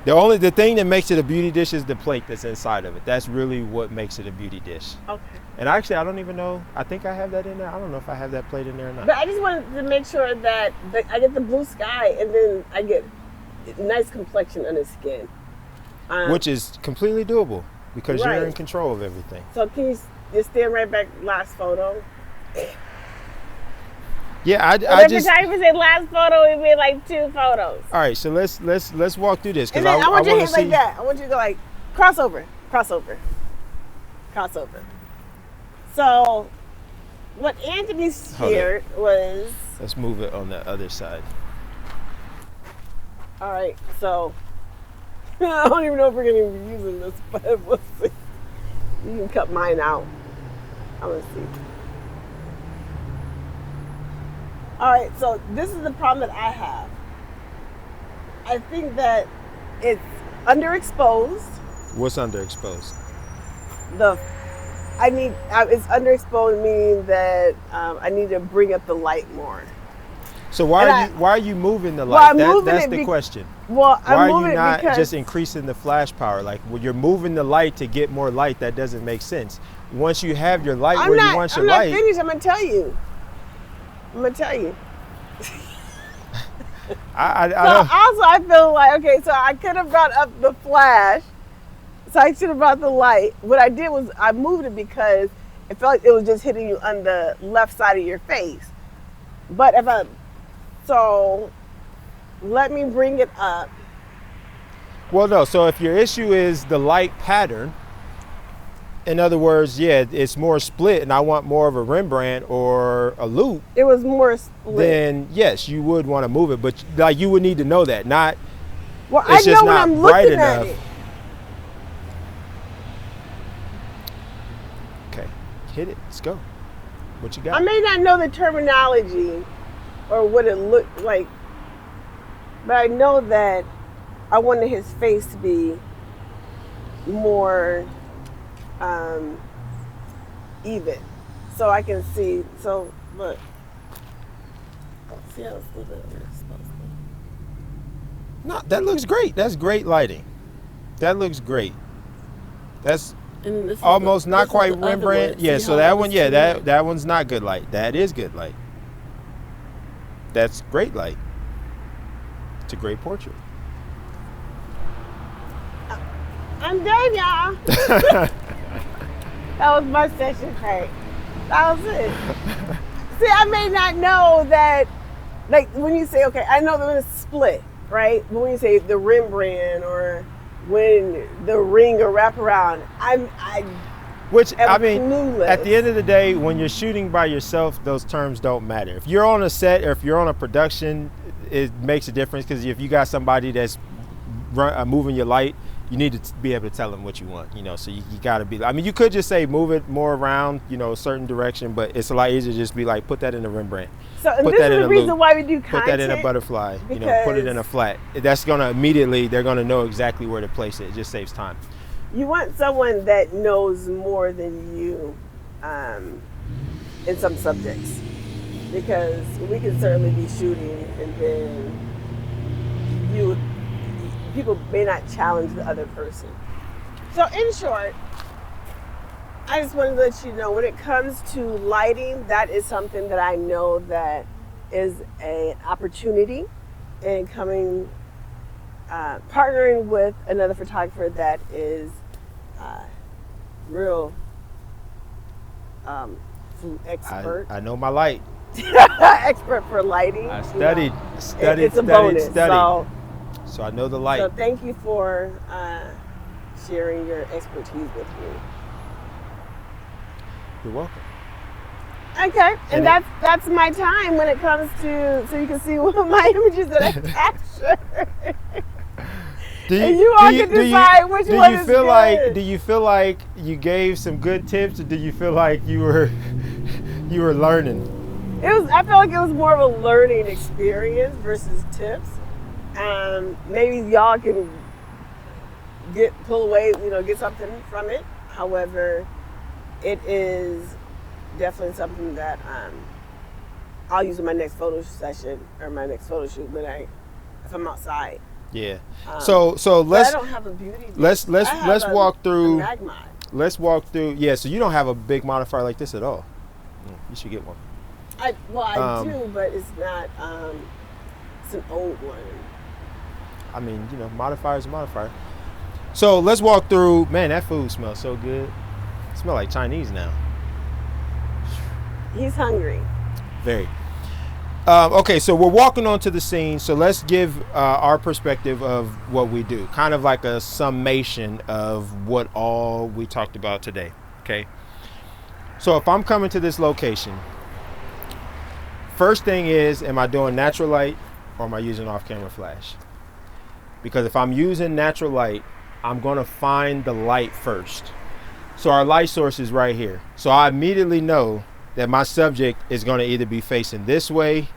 The thing that makes it a beauty dish is the plate that's inside of it. That's really what makes it a beauty dish. Okay. And actually, I don't even know. I think I have that in there. I don't know if I have that plate in there or not. But I just wanted to make sure that I get the blue sky, and then I get nice complexion on his skin. Which is completely doable, because right. you're in control of everything. So can you just stand right back? Last photo. Yeah, I every just. time you say last photo, we made like 2 photos. All right, so let's walk through this, because I want you to hit see. like that. I want you to go like crossover. So, what Anthony shared was. Let's move it on the other side. All right, so I don't even know if we're gonna be using this, but we'll see. You can cut mine out. I'm gonna see. All right, so this is the problem that I have. I think that it's underexposed. What's underexposed? It's underexposed, meaning that I need to bring up the light more. So why are you moving the light? That's the question. Well, why are you not just increasing the flash power? Like, when you're moving the light to get more light, that doesn't make sense. Once you have your light where you want your light. I'm not finished. I'm gonna tell you. I feel like, okay, so I could have brought up the flash. So I should have brought the light. What I did was I moved it because it felt like it was just hitting you on the left side of your face. But so let me bring it up. Well, no, so if your issue is the light pattern, in other words, yeah, it's more split and I want more of a Rembrandt or a loop. It was more split. Then yes, you would want to move it, but like you would need to know that. Not well, I know when I'm looking at it. Okay, hit it. Let's go. What you got? I may not know the terminology or what it looked like, but I know that I wanted his face to be more even, so I can see. So look, see how it's a little bit underexposed. No, that looks great. That's great lighting. That looks great. That's almost not quite Rembrandt. Yeah, so that one, yeah, that one's not good light. That is good light. That's great light. It's a great portrait. I'm done, y'all. That was my session card. That was it. See, I may not know that, like when you say, okay, I know that it's split. right? When you say the Rembrandt or when the ring or wraparound, Which, am I mean, clueless. at the end of the day, when you're shooting by yourself, those terms don't matter. If you're on a set or if you're on a production, it makes a difference, because if you got somebody that's moving your light, you need to be able to tell them what you want, so you got to be, I mean, you could just say move it more around, a certain direction, but it's a lot easier to just be like, put that in a Rembrandt. So and this is the reason why we do content. Put that in a butterfly, put it in a flat. That's going to immediately, they're going to know exactly where to place it. It just saves time. You want someone that knows more than you in some subjects, because we can certainly be shooting and then people may not challenge the other person. So in short, I just wanted to let you know, when it comes to lighting, that is something that I know that is an opportunity in partnering with another photographer that is real expert. I know my light. Expert for lighting. I studied. It's a bonus. So I know the light. So thank you for sharing your expertise with me. You're welcome. Okay, and that's my time when it comes to, so you can see what my images that I capture. And you all can decide which one is good. Do you feel like you gave some good tips, or do you feel like you were learning? I felt like it was more of a learning experience versus tips. Maybe y'all can pull away, get something from it. However, it is definitely something that I'll use in my next photo session or my next photo shoot if I'm outside. Yeah. So let's. I don't have a beauty. Let's walk through. Magma. Let's walk through. Yeah. So you don't have a big modifier like this at all. You should get one. I do, but it's not. It's an old one. I mean, modifier's a modifier. So let's walk through. Man, that food smells so good. It smells like Chinese now. He's hungry. Very. Okay, so we're walking onto the scene. So let's give our perspective of what we do. Kind of like a summation of what all we talked about today. Okay. So if I'm coming to this location, first thing is, am I doing natural light or am I using off-camera flash? Because if I'm using natural light, I'm going to find the light first. So our light source is right here. So I immediately know that my subject is going to either be facing this way,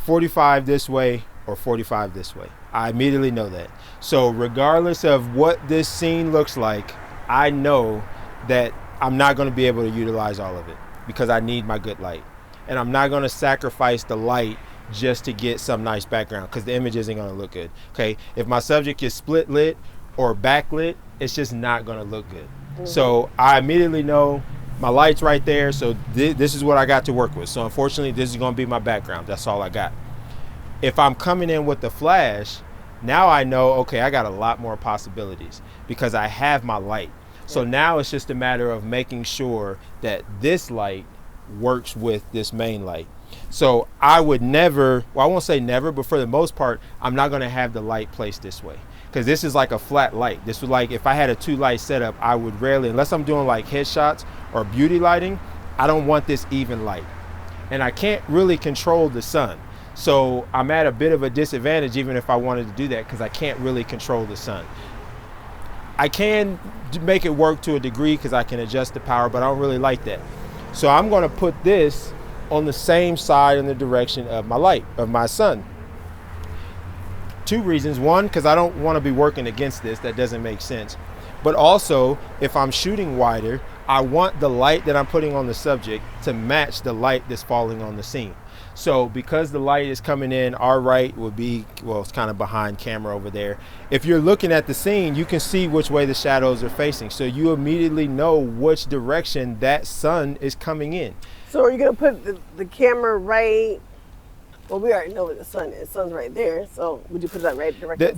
45 this way, or 45 this way. I immediately know that. So regardless of what this scene looks like, I know that I'm not going to be able to utilize all of it because I need my good light. And I'm not going to sacrifice the light just to get some nice background, because the image isn't going to look good. Okay, if my subject is split lit or backlit, it's just not going to look good. Mm-hmm. So I immediately know my light's right there, so this is what I got to work with. So unfortunately, this is going to be my background. That's all I got. If I'm coming in with the flash, now I know, okay, I got a lot more possibilities because I have my light. So now it's just a matter of making sure that this light works with this main light. So I would never, well, I won't say never, but for the most part, I'm not going to have the light placed this way, because this is like a flat light. This was like, if I had a 2-light setup, I would rarely, unless I'm doing like headshots or beauty lighting, I don't want this even light. And I can't really control the sun. So I'm at a bit of a disadvantage even if I wanted to do that, because I can't really control the sun. I can make it work to a degree because I can adjust the power, but I don't really like that. So I'm going to put this on the same side in the direction of my light, of my sun. 2 reasons. One, because I don't want to be working against this. That doesn't make sense. But also, if I'm shooting wider, I want the light that I'm putting on the subject to match the light that's falling on the scene. So because the light is coming in, our right would be, well, it's kind of behind camera over there. If you're looking at the scene, you can see which way the shadows are facing. So you immediately know which direction that sun is coming in. So are you going to put the camera right? Well, we already know where the sun is. The sun's right there. So would you put that right direction?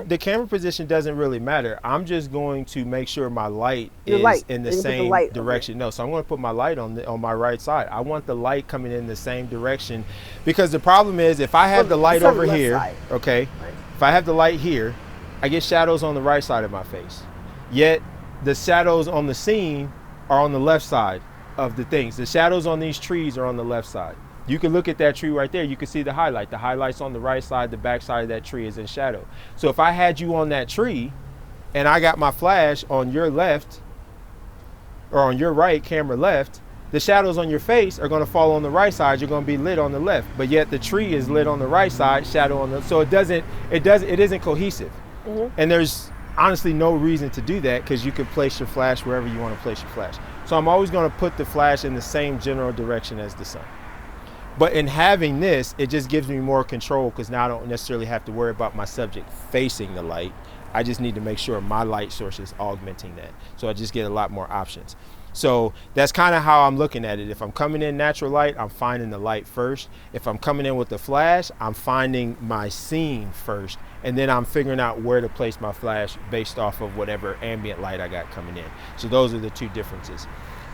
The camera position doesn't really matter. I'm just going to make sure my light is in the same direction. No, so I'm going to put my light on my right side. I want the light coming in the same direction, because the problem is if I have the light over here, okay, If I have the light here, I get shadows on the right side of my face. Yet the shadows on the scene are on the left side of the things. The shadows on these trees are on the left side. You can look at that tree right there. You can see the highlight. The highlight's on the right side. The back side of that tree is in shadow. So if I had you on that tree and I got my flash on your left or on your right, camera left, the shadows on your face are going to fall on the right side. You're going to be lit on the left, but yet the tree is lit on the right side, shadow on the. So it isn't cohesive. Mm-hmm. And there's honestly no reason to do that because you can place your flash wherever you want to place your flash. So I'm always going to put the flash in the same general direction as the sun. But in having this, it just gives me more control because now I don't necessarily have to worry about my subject facing the light. I just need to make sure my light source is augmenting that. So I just get a lot more options. So that's kind of how I'm looking at it. If I'm coming in natural light, I'm finding the light first. If I'm coming in with the flash, I'm finding my scene first. And then I'm figuring out where to place my flash based off of whatever ambient light I got coming in. So those are the two differences.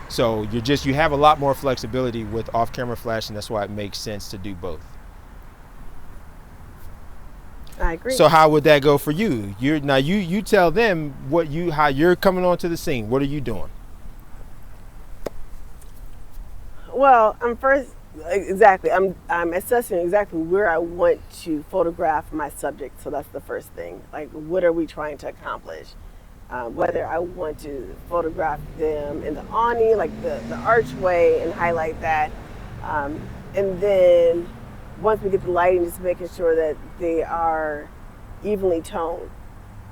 So you have a lot more flexibility with off-camera flash, and that's why it makes sense to do both. I agree. So how would that go for you? You tell them how you're coming onto the scene. What are you doing? Well, I'm assessing exactly where I want to photograph my subject. So that's the first thing. Like, what are we trying to accomplish? Whether I want to photograph them in the awning, like the archway, and highlight that. And then once we get the lighting, just making sure that they are evenly toned.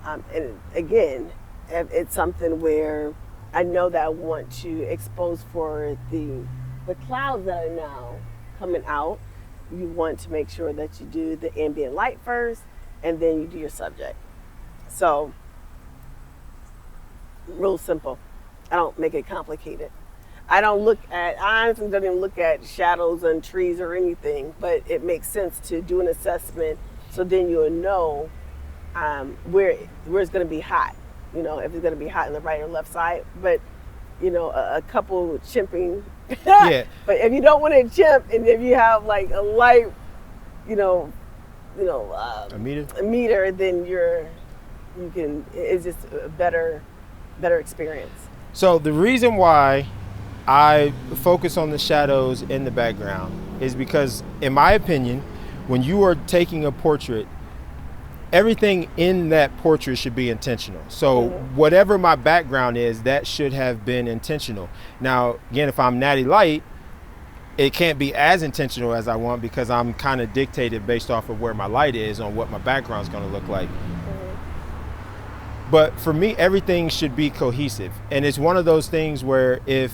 And again, if it's something where I know that I want to expose for the clouds that are now coming out, you want to make sure that you do the ambient light first, and then you do your subject. So, real simple. I don't make it complicated. I honestly don't even look at shadows and trees or anything, but it makes sense to do an assessment so then you'll know where it's going to be hot. You know, if it's going to be hot on the right or left side. But, you know, a couple chimping. Yeah. But if you don't want to chimp, and if you have like a light, a meter, then it's just a better experience. So the reason why I focus on the shadows in the background is because, in my opinion, when you are taking a portrait, everything in that portrait should be intentional. So whatever my background is, that should have been intentional. Now, again, if I'm natty light, it can't be as intentional as I want because I'm kind of dictated based off of where my light is on what my background is going to look like. But for me, everything should be cohesive. And it's one of those things where if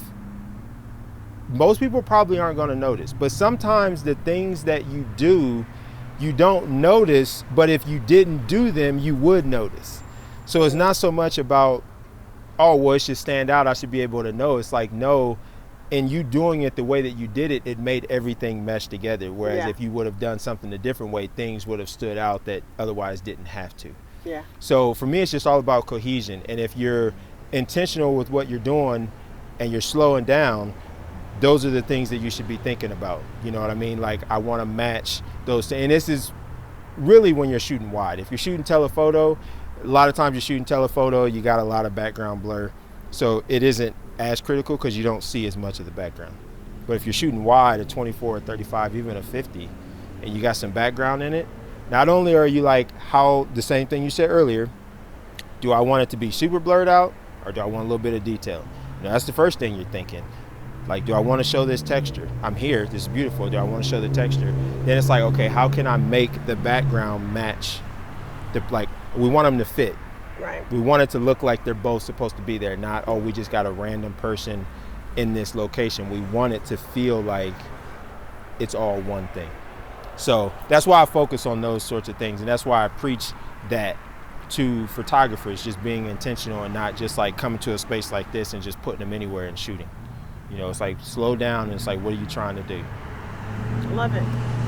most people probably aren't going to notice, but sometimes the things that you do, you don't notice, but if you didn't do them, you would notice. So it's not so much about, it should stand out, I should be able to know. It's like, no, in you doing it the way that you did it, it made everything mesh together. Whereas if you would have done something a different way, things would have stood out that otherwise didn't have to. Yeah. So for me, it's just all about cohesion. And if you're intentional with what you're doing and you're slowing down, those are the things that you should be thinking about. You know what I mean? Like, I want to match those things. And this is really when you're shooting wide. If you're shooting telephoto, a lot of times you're shooting telephoto, you got a lot of background blur. So it isn't as critical because you don't see as much of the background. But if you're shooting wide at 24 or 35, even a 50, and you got some background in it, not only are you like, the same thing you said earlier, do I want it to be super blurred out or do I want a little bit of detail? That's the first thing you're thinking. Like, do I want to show this texture? I'm here, this is beautiful. Do I want to show the texture? Then it's like, okay, how can I make the background match? We want them to fit. Right. We want it to look like they're both supposed to be there, not, we just got a random person in this location. We want it to feel like it's all one thing. So that's why I focus on those sorts of things. And that's why I preach that to photographers, just being intentional and not just like coming to a space like this and just putting them anywhere and shooting. You know, it's like slow down and it's like, what are you trying to do? Love it.